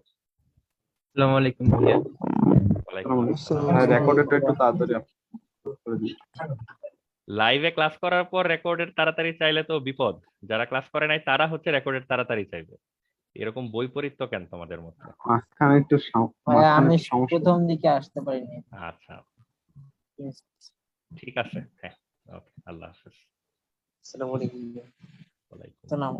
আসসালামু আলাইকুম ভাইয়া। ওয়ালাইকুম আসসালাম। হ্যাঁ, রেকর্ডেডটা একটু তাড়াতাড়ি করে দিই। লাইভে ক্লাস করার পর রেকর্ডের তাড়াতাড়ি চাইলে তো বিপদ, যারা ক্লাস করে নাই তারা হচ্ছে রেকর্ডের তাড়াতাড়ি চাইবে। এরকম বৈপরীত্য কেন তোমাদের মধ্যে? মাঝখানে একটু ভাইয়া আমি সমস্যা। প্রথম দিকে আসতে পারিনি। আচ্ছা, ঠিক আছে, হ্যাঁ, ওকে, আল্লাহ হাফেজ। আসসালামু আলাইকুম। ওয়ালাইকুম। আসসালাম।